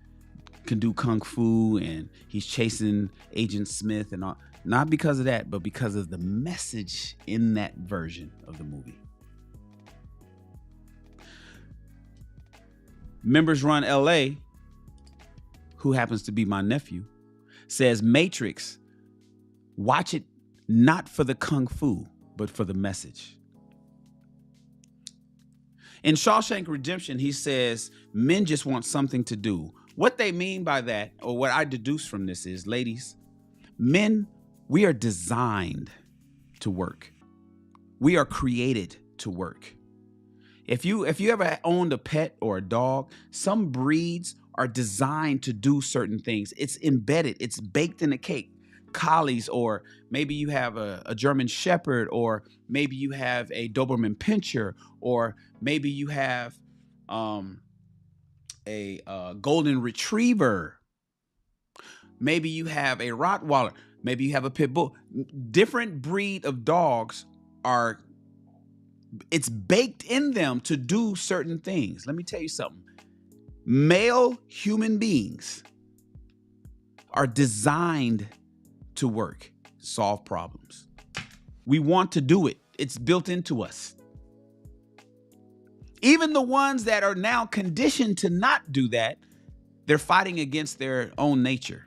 can do kung fu and he's chasing Agent Smith and all. Not because of that, but because of the message in that version of the movie. Members Run LA, who happens to be my nephew, says Matrix, watch it not for the kung fu, but for the message. In Shawshank Redemption, he says, men just want something to do. What they mean by that, or what I deduce from this is, ladies, men, we are designed to work. We are created to work. If you ever owned a pet or a dog, some breeds are designed to do certain things. It's embedded. It's baked in the cake. Collies, or maybe you have a German Shepherd, or maybe you have a Doberman Pinscher, or maybe you have a Golden Retriever. Maybe you have a Rottweiler. Maybe you have a Pit Bull. Different breed of dogs it's baked in them to do certain things. Let me tell you something. Male human beings are designed to work, solve problems. We want to do it. It's built into us. Even the ones that are now conditioned to not do that, they're fighting against their own nature.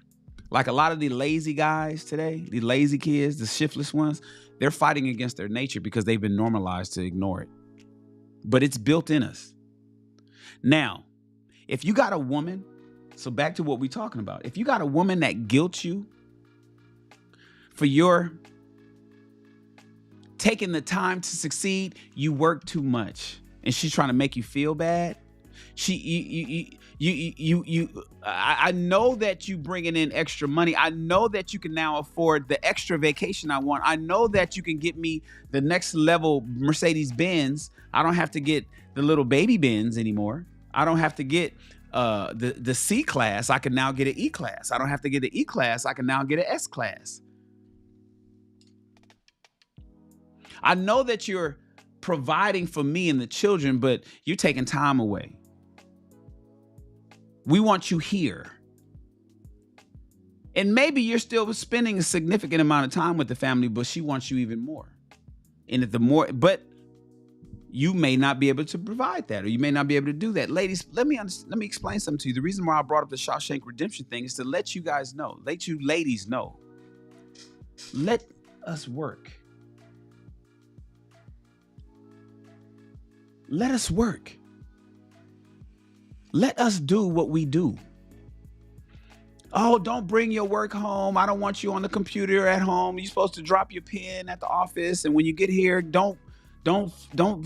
Like a lot of the lazy guys today, the lazy kids, the shiftless ones, they're fighting against their nature because they've been normalized to ignore it. But it's built in us. Now, if you got a woman, so back to what we're talking about. If you got a woman that guilts you for your taking the time to succeed, you work too much, and she's trying to make you feel bad. I know that you bringing in extra money. I know that you can now afford the extra vacation I want. I know that you can get me the next level Mercedes Benz. I don't have to get the little baby Benz anymore. I don't have to get the C class. I can now get an E class. I don't have to get an E class. I can now get an S class. I know that you're providing for me and the children, but you're taking time away. We want you here. And maybe you're still spending a significant amount of time with the family, but she wants you even more. And but you may not be able to provide that, or you may not be able to do that. Ladies, let me explain something to you. The reason why I brought up the Shawshank Redemption thing is to let you guys know, let you ladies know, let us work. Let us work. Let us do what we do. Oh, don't bring your work home. I don't want you on the computer at home. You're supposed to drop your pen at the office. And when you get here, don't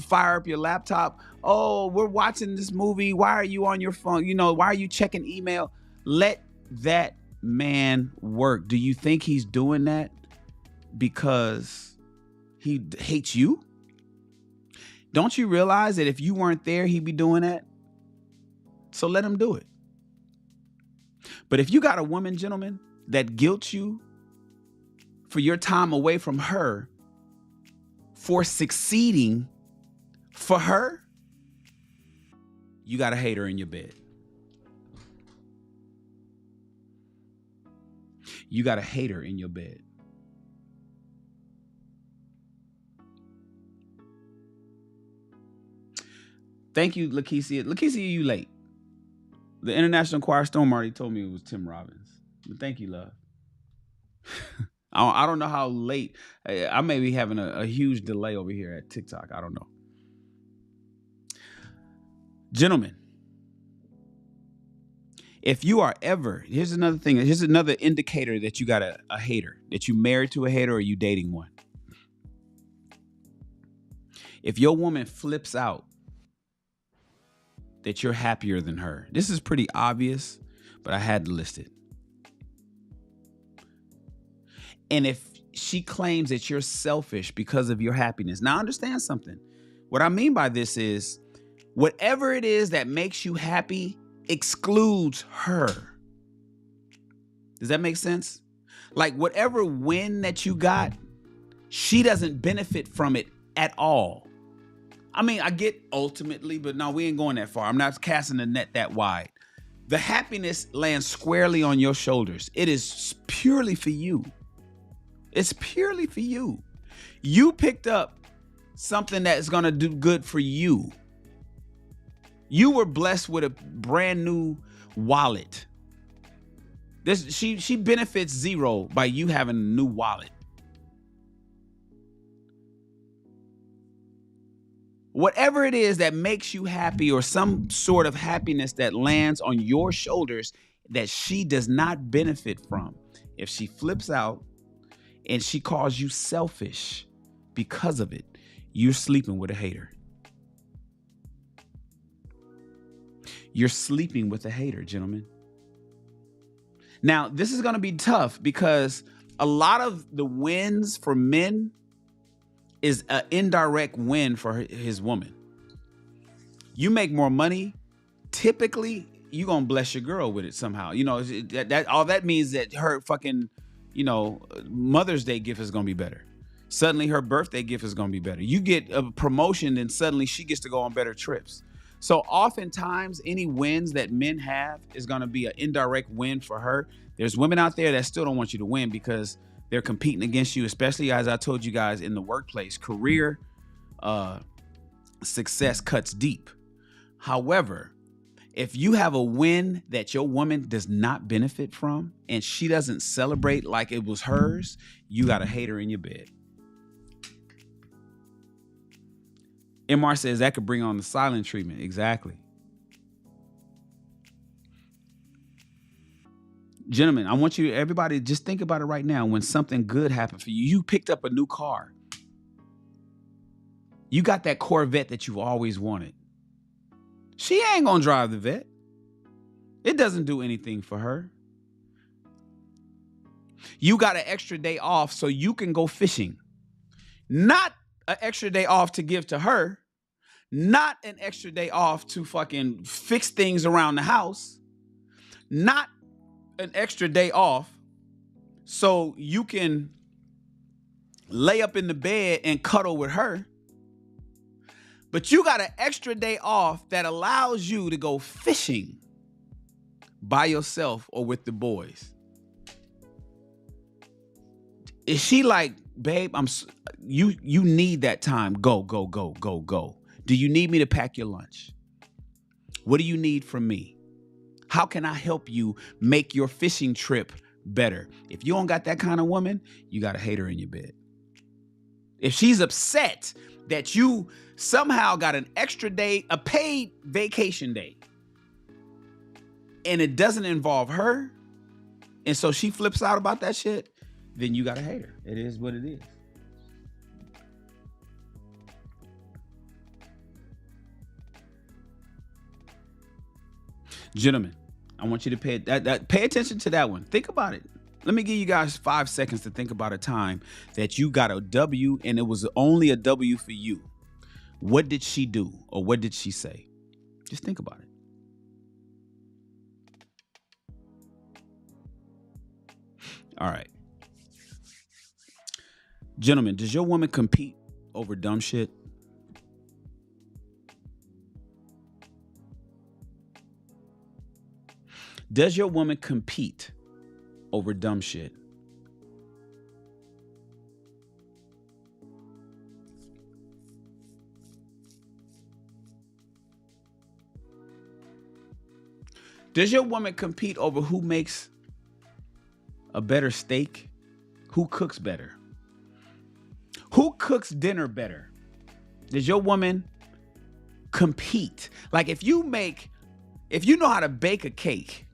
fire up your laptop. Oh, we're watching this movie. Why are you on your phone? Why are you checking email? Let that man work. Do you think he's doing that because he hates you? Don't you realize that if you weren't there, he'd be doing that? So let him do it. But if you got a woman, gentlemen, that guilts you for your time away from her for succeeding for her, you got a hater in your bed. You got a hater in your bed. Thank you, Lakeisha. Lakeisha, you late. The International Choir Storm already told me it was Tim Robbins. But thank you, love. I don't know how late. I may be having a huge delay over here at TikTok. I don't know. Gentlemen, if you are ever, here's another thing. Here's another indicator that you got a hater, that you married to a hater or you dating one. If your woman flips out that you're happier than her. This is pretty obvious, but I had to list it. And if she claims that you're selfish because of your happiness. Now understand something. What I mean by this is whatever it is that makes you happy excludes her. Does that make sense? Like whatever win that you got, she doesn't benefit from it at all. I mean, I get ultimately, but no, we ain't going that far. I'm not casting the net that wide. The happiness lands squarely on your shoulders. It is purely for you. It's purely for you. You picked up something that's going to do good for you. You were blessed with a brand new wallet. She benefits zero by you having a new wallet. Whatever it is that makes you happy or some sort of happiness that lands on your shoulders that she does not benefit from, if she flips out and she calls you selfish because of it, you're sleeping with a hater. You're sleeping with a hater, gentlemen. Now, this is going to be tough because a lot of the wins for men is an indirect win for his woman. You make more money, typically you're going to bless your girl with it somehow. You know, that all that means that her fucking, you know, Mother's Day gift is going to be better. Suddenly her birthday gift is going to be better. You get a promotion and suddenly she gets to go on better trips. So oftentimes any wins that men have is going to be an indirect win for her. There's women out there that still don't want you to win because they're competing against you, especially as I told you guys in the workplace. Career success cuts deep. However, if you have a win that your woman does not benefit from and she doesn't celebrate like it was hers, you got a hater in your bed. MR says that could bring on the silent treatment. Exactly. Gentlemen, I want you, everybody, just think about it right now. When something good happened for you, you picked up a new car. You got that Corvette that you've always wanted. She ain't gonna drive the vet. It doesn't do anything for her. You got an extra day off so you can go fishing. Not an extra day off to give to her. Not an extra day off to fucking fix things around the house. Not an extra day off so you can lay up in the bed and cuddle with her. But you got an extra day off that allows you to go fishing by yourself or with the boys. Is she like, babe, you need that time. Go. Do you need me to pack your lunch? What do you need from me? How can I help you make your fishing trip better? If you don't got that kind of woman, you got a hater in your bed. If she's upset that you somehow got an extra day, a paid vacation day, and it doesn't involve her, and so she flips out about that shit, then you got a hater. It is what it is. Gentlemen, I want you to pay attention to that one. Think about it. Let me give you guys 5 seconds to think about a time that you got a W and it was only a W for you. What did she do or what did she say? Just think about it. All right. Gentlemen, does your woman compete over dumb shit? Does your woman compete over dumb shit? Does your woman compete over who makes a better steak? Who cooks better? Who cooks dinner better? Does your woman compete? Like if you know how to bake a cake,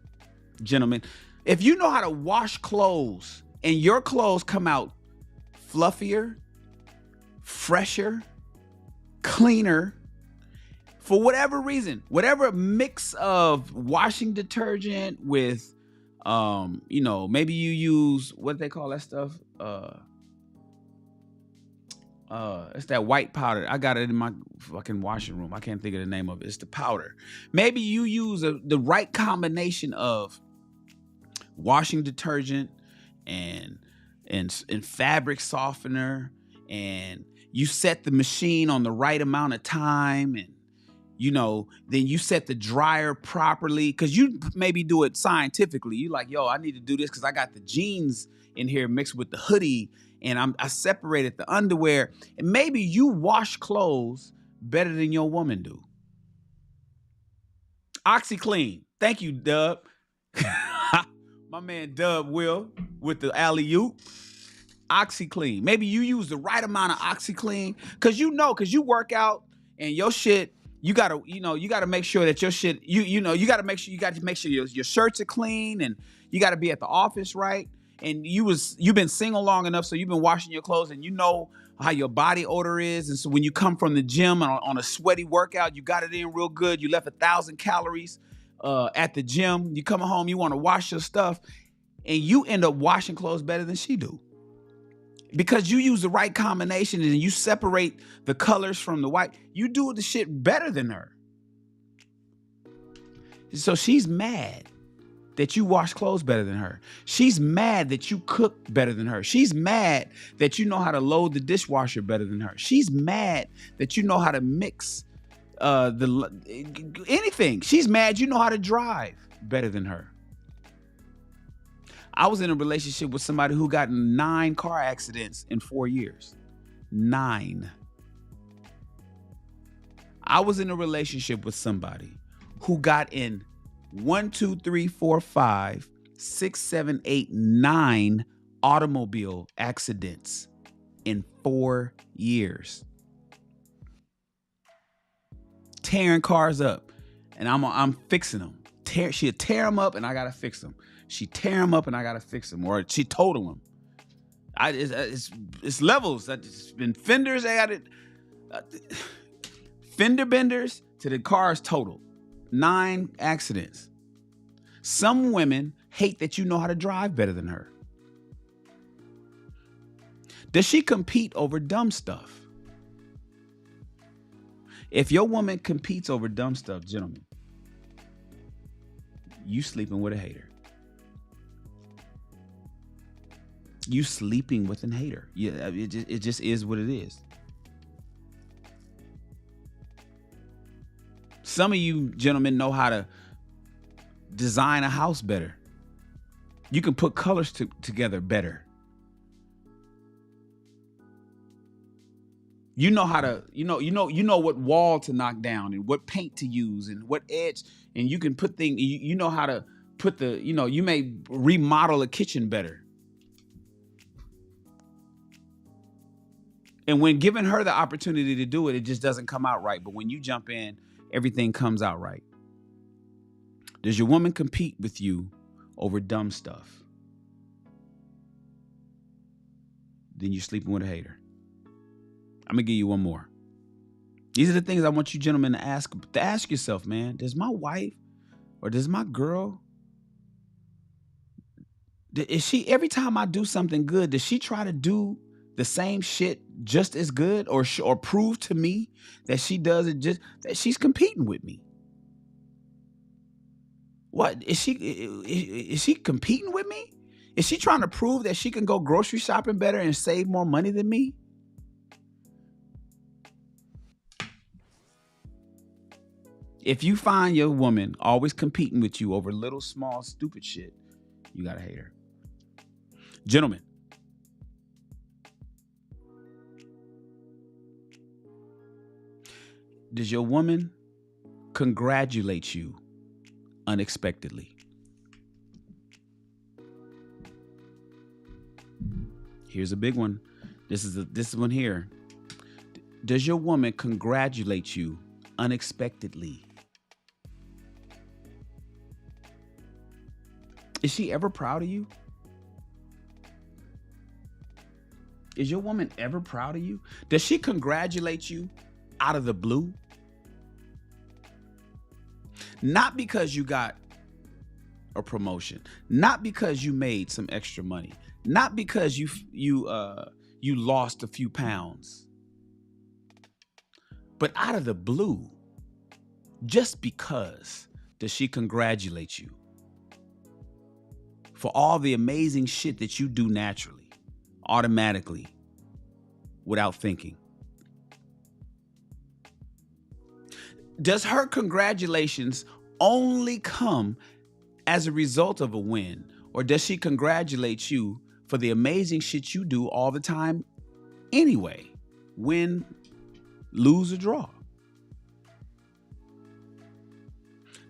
gentlemen, if you know how to wash clothes and your clothes come out fluffier, fresher, cleaner, for whatever reason, whatever mix of washing detergent with, maybe you use, what they call that stuff? It's that white powder. I got it in my fucking washing room. I can't think of the name of it. It's the powder. Maybe you use the right combination of washing detergent and fabric softener, and you set the machine on the right amount of time, and then you set the dryer properly, because you maybe do it scientifically. You like, yo, I need to do this because I got the jeans in here mixed with the hoodie, and I separated the underwear, and maybe you wash clothes better than your woman do. OxyClean. Thank you, Dub. My man Dub Will with the alley-oop. OxyClean. Maybe you use the right amount of OxyClean because you work out and your shit, you gotta make sure that your shit, you gotta make sure your shirts are clean, and you gotta be at the office right. and you've been single long enough, so you've been washing your clothes and you know how your body odor is. And so when you come from the gym on a sweaty workout, you got it in real good. You left 1,000 calories at the gym. You come home, you want to wash your stuff, and you end up washing clothes better than she do. Because you use the right combination and you separate the colors from the white. You do the shit better than her. So she's mad that you wash clothes better than her. She's mad that you cook better than her. She's mad that you know how to load the dishwasher better than her. She's mad that you know how to mix anything. She's mad you know how to drive better than her. I was in a relationship with somebody who got in 9 car accidents in 4 years. 9. I was in a relationship with somebody who got in 1, 2, 3, 4, 5, 6, 7, 8, 9 automobile accidents in 4 years. Tearing cars up, and I'm fixing them. She'll tear them up, and I gotta fix them. She tear them up, and I gotta fix them, or she total them. It's levels. It's been fenders. I got it. Fender benders to the cars totaled. 9 accidents. Some women hate that you know how to drive better than her. Does she compete over dumb stuff? If your woman competes over dumb stuff, gentlemen, you sleeping with a hater. You sleeping with a hater. Yeah, it just is what it is. Some of you gentlemen know how to design a house better. You can put colors together better. You know how to, you know what wall to knock down and what paint to use and what edge, and you can put things, you know how to put you may remodel a kitchen better. And when giving her the opportunity to do it, it just doesn't come out right. But when you jump in, everything comes out right. Does your woman compete with you over dumb stuff? Then you're sleeping with a hater. I'm going to give you one more. These are the things I want you gentlemen to ask yourself, man. Does my wife or does my girl, is she, every time I do something good, does she try to do the same shit just as good, or prove to me that she does it just, that she's competing with me? What is she competing with me? Is she trying to prove that she can go grocery shopping better and save more money than me? If you find your woman always competing with you over little, small, stupid shit, you gotta hate her. Gentlemen, does your woman congratulate you unexpectedly? Here's a big one. This is one here. Does your woman congratulate you unexpectedly? Is she ever proud of you? Is your woman ever proud of you? Does she congratulate you out of the blue? Not because you got a promotion, not because you made some extra money, not because you lost a few pounds, but out of the blue, just because, does she congratulate you for all the amazing shit that you do naturally, automatically, without thinking? Does her congratulations only come as a result of a win, or does she congratulate you for the amazing shit you do all the time anyway, win, lose, or draw?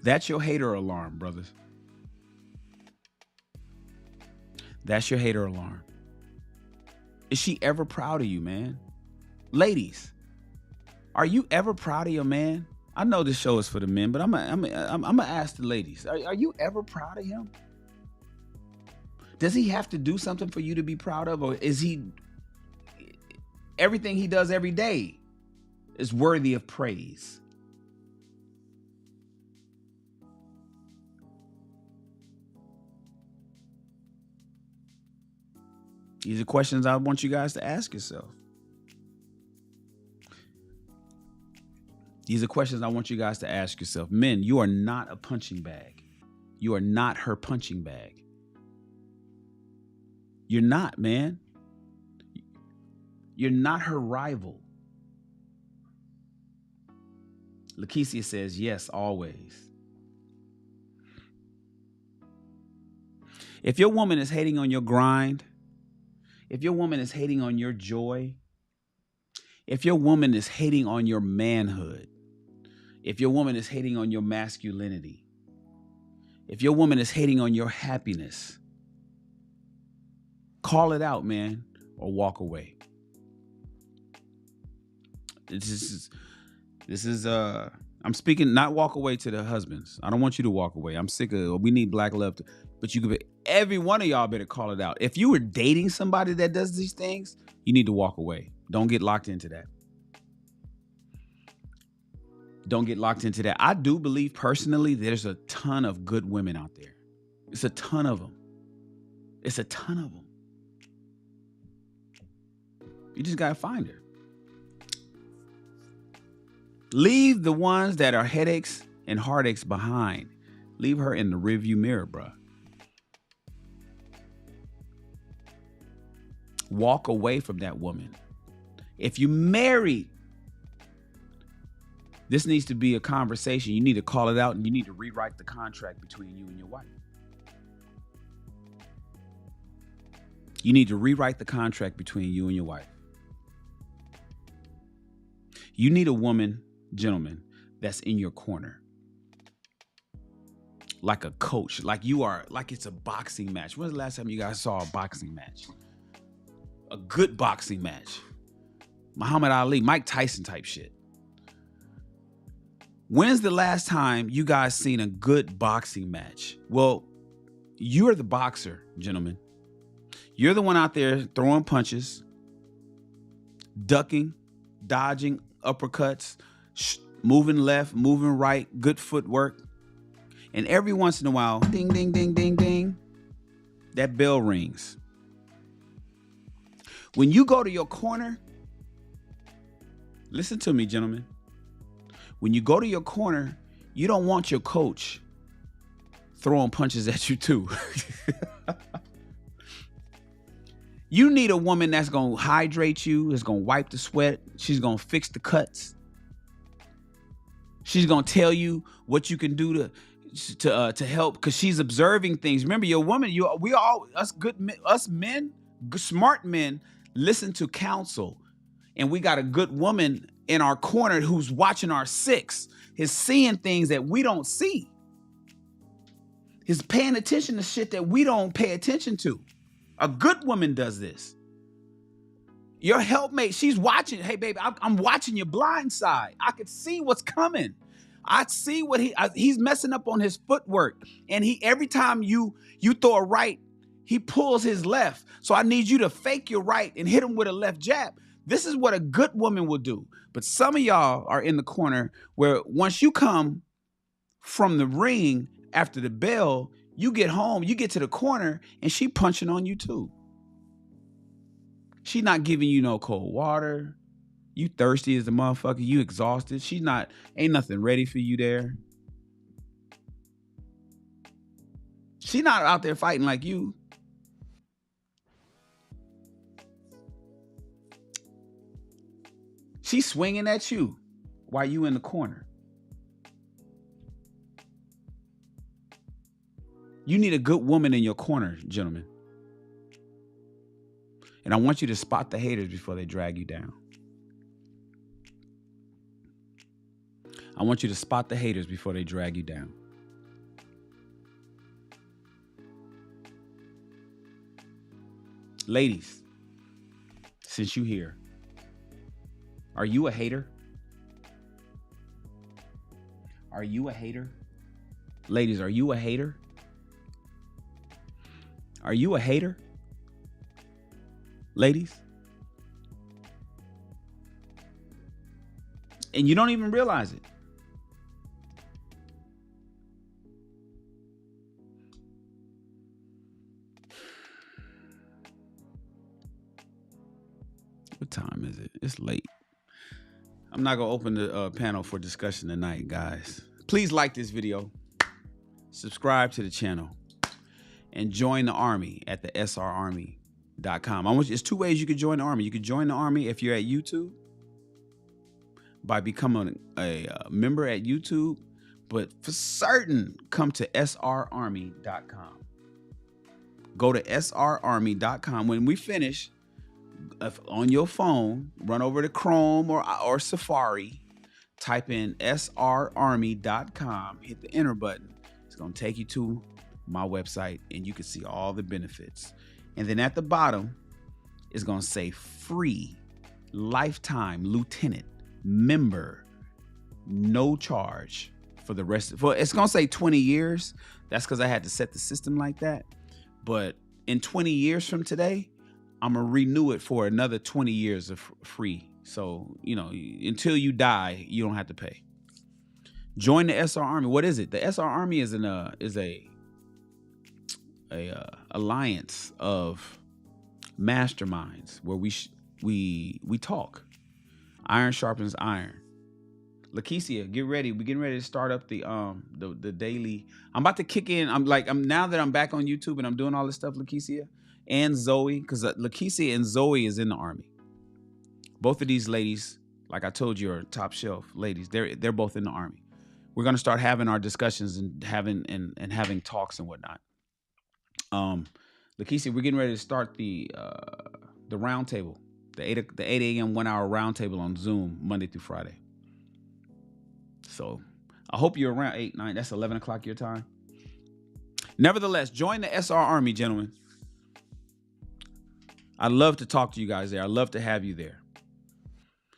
That's your hater alarm, brothers. That's your hater alarm. Is she ever proud of you, man? Ladies, are you ever proud of your man? I know this show is for the men, but I'm gonna ask the ladies. Are you ever proud of him? Does he have to do something for you to be proud of? Or is everything he does every day is worthy of praise? These are questions I want you guys to ask yourself. These are questions I want you guys to ask yourself. Men, you are not a punching bag. You are not her punching bag. You're not, man. You're not her rival. Lakeisha says, yes, always. If your woman is hating on your grind, if your woman is hating on your joy, if your woman is hating on your manhood, if your woman is hating on your masculinity, if your woman is hating on your happiness, call it out, man, or walk away. This is I'm speaking, not walk away to the husbands. I don't want you to walk away. I'm sick of, we need black love, but you could, every one of y'all better call it out. If you were dating somebody that does these things, you need to walk away. Don't get locked into that. Don't get locked into that. I do believe personally there's a ton of good women out there. It's a ton of them. It's a ton of them. You just got to find her. Leave the ones that are headaches and heartaches behind. Leave her in the rearview mirror, bruh. Walk away from that woman. If you married, this needs to be a conversation. You need to call it out and you need to rewrite the contract between you and your wife. You need to rewrite the contract between you and your wife. You need a woman, gentlemen, that's in your corner. Like a coach, like you are, like it's a boxing match. When's the last time you guys saw a boxing match? A good boxing match. Muhammad Ali, Mike Tyson type shit. When's the last time you guys seen a good boxing match? Well, you're the boxer, gentlemen. You're the one out there throwing punches, ducking, dodging uppercuts, moving left, moving right, good footwork. And every once in a while, ding, ding, ding, ding, ding, that bell rings. When you go to your corner, listen to me, gentlemen. When you go to your corner, you don't want your coach throwing punches at you too. You need a woman that's going to hydrate you, is going to wipe the sweat. She's going to fix the cuts. She's going to tell you what you can do to help, because she's observing things. Remember, your woman, us men, smart men, listen to counsel. And we got a good woman in our corner who's watching our six, is seeing things that we don't see. Is paying attention to shit that we don't pay attention to. A good woman does this. Your helpmate, she's watching. Hey, baby, I'm watching your blind side. I could see what's coming. I see what he's messing up on his footwork. And every time you throw a right, he pulls his left. So I need you to fake your right and hit him with a left jab. This is what a good woman will do. But some of y'all are in the corner where once you come from the ring after the bell, you get home, you get to the corner, and she punching on you too. She not giving you no cold water. You thirsty as a motherfucker. You exhausted. Ain't nothing ready for you there. She not out there fighting like you. She's swinging at you while you in the corner. You need a good woman in your corner, gentlemen. And I want you to spot the haters before they drag you down. I want you to spot the haters before they drag you down. Ladies, since you here, are you a hater? Are you a hater? Ladies, are you a hater? Are you a hater? Ladies? And you don't even realize it. What time is it? It's late. I'm not going to open the panel for discussion tonight, guys. Please like this video, subscribe to the channel, and join the army at the srarmy.com. It's 2 ways you can join the army. You can join the army if you're at YouTube by becoming a member at YouTube, but for certain, come to srarmy.com. Go to srarmy.com. When we finish, on your phone, run over to Chrome or Safari, type in srarmy.com, hit the enter button. It's going to take you to my website and you can see all the benefits. And then at the bottom, it's going to say free lifetime lieutenant member, no charge for the rest. It's going to say 20 years. That's because I had to set the system like that. But in 20 years from today, I'm going to renew it for another 20 years of free. So, you know, until you die, you don't have to pay. Join the SR Army. What is it? The SR Army is a alliance of masterminds where we talk. Iron sharpens iron. Lakeisha, get ready. We're getting ready to start up the daily. I'm about to kick in. Now that I'm back on YouTube and I'm doing all this stuff, Lakeisha and Zoe, because Lakeisha and Zoe is in the army. Both of these ladies, like I told you, are top shelf ladies. They're both in the army. We're gonna start having our discussions and having talks and whatnot. Lakeisha, we're getting ready to start the round table, the 8 a.m. 1 hour round table on Zoom Monday through Friday. So I hope you're around 8, 9. That's 11 o'clock your time. Nevertheless, join the SR Army, gentlemen. I'd love to talk to you guys there. I'd love to have you there.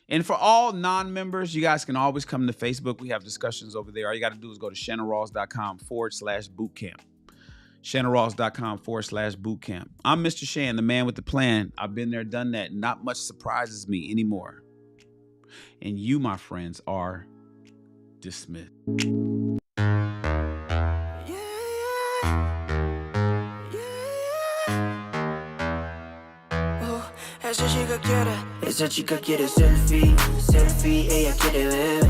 And for all non-members, you guys can always come to Facebook. We have discussions over there. All you got to do is go to shannonrawls.com/bootcamp. shannonrawls.com/bootcamp. I'm Mr. Shan, the man with the plan. I've been there, done that. Not much surprises me anymore. And you, my friends, are dismissed. Esa chica quiere selfie, selfie, ella quiere beber.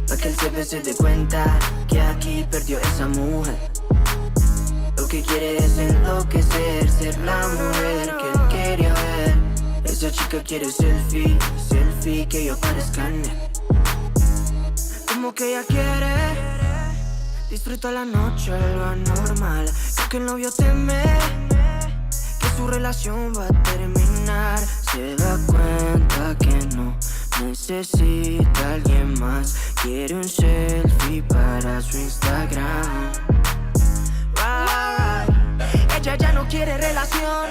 Pa' que el jefe se dé cuenta que aquí perdió esa mujer. Lo que quiere es enloquecer, ser la mujer que él quería ver. Esa chica quiere selfie, selfie, que yo parezca en él. Como que ella quiere disfruta la noche, lo anormal. Porque el novio teme que su relación va a terminar. Se da cuenta que no necesita a alguien más. Quiere un selfie para su Instagram. Ella ya no quiere relación,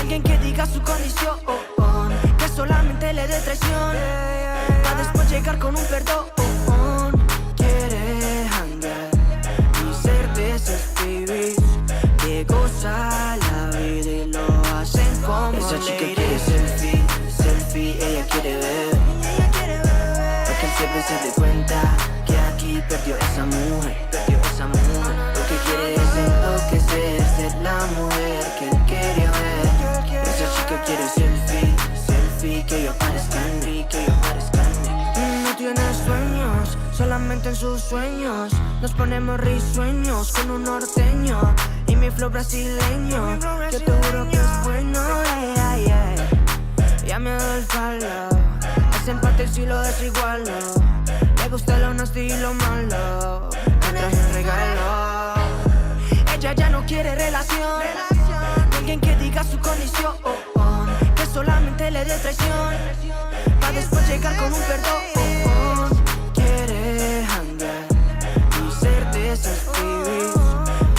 alguien que diga su condición, que solamente le dé traición, para después llegar con un perdón. Quiere hangar y ser de esos babies que goza la vida y lo hacen como esa chica quiere selfie, selfie, ella quiere ver. Pa' que el jefe se dé cuenta que aquí perdió esa mujer, perdió esa mujer. Lo que quiere es enloquecer, ser la mujer que él quería ver. Esa chica quiere selfie, selfie, que yo parezca en mí, que yo parezca en mí. No tiene sueños, solamente en sus sueños. Nos ponemos risueños con un norteño y mi flow brasileño. Yo te juro que es bueno, ya me doy el palo. Ese empate si lo desigualo. Le gusta lo nasty y lo malo. Me traje un regalo. Ella ya no quiere relación, alguien que diga su condición, que solamente le dé traición, para después llegar con un perdón. Quiere hangar y ser de esos babies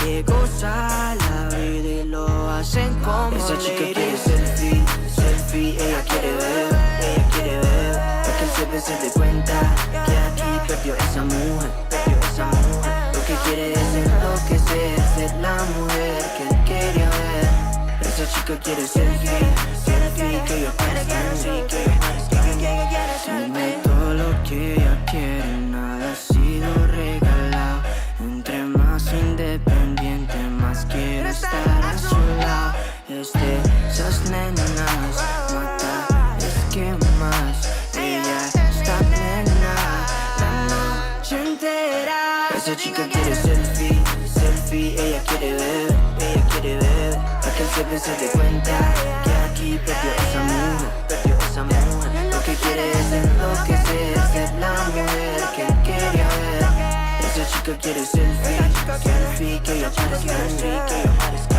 que goza la vida y lo hacen como esa chica quiere selfie, selfie, ella quiere ver, ella quiere ver. Para que el jefe se dé cuenta que aquí perdió esa mujer, perdió esa mujer. Lo que quiere es enloquecer, ser la mujer que chica quiere selfie, selfie, que ella parezca selfie. Dime todo lo que ella quiere, nada ha sido regalado. Entre más independiente, más quiero estar a su lado. Es de esas nenas, mata, es que más. Ella está plena la noche entera. Esa chica quiere selfie, selfie, ella quiere ver, ella quiere ver. Para que el jefe se dé cuenta que aquí perdió esa mujer, perdió esa mujer. Lo que quiere es enloquecer, ser la mujer que él quería ver. Esa chica quiere selfie, selfie, que ella parezca selfie, que ella parezca.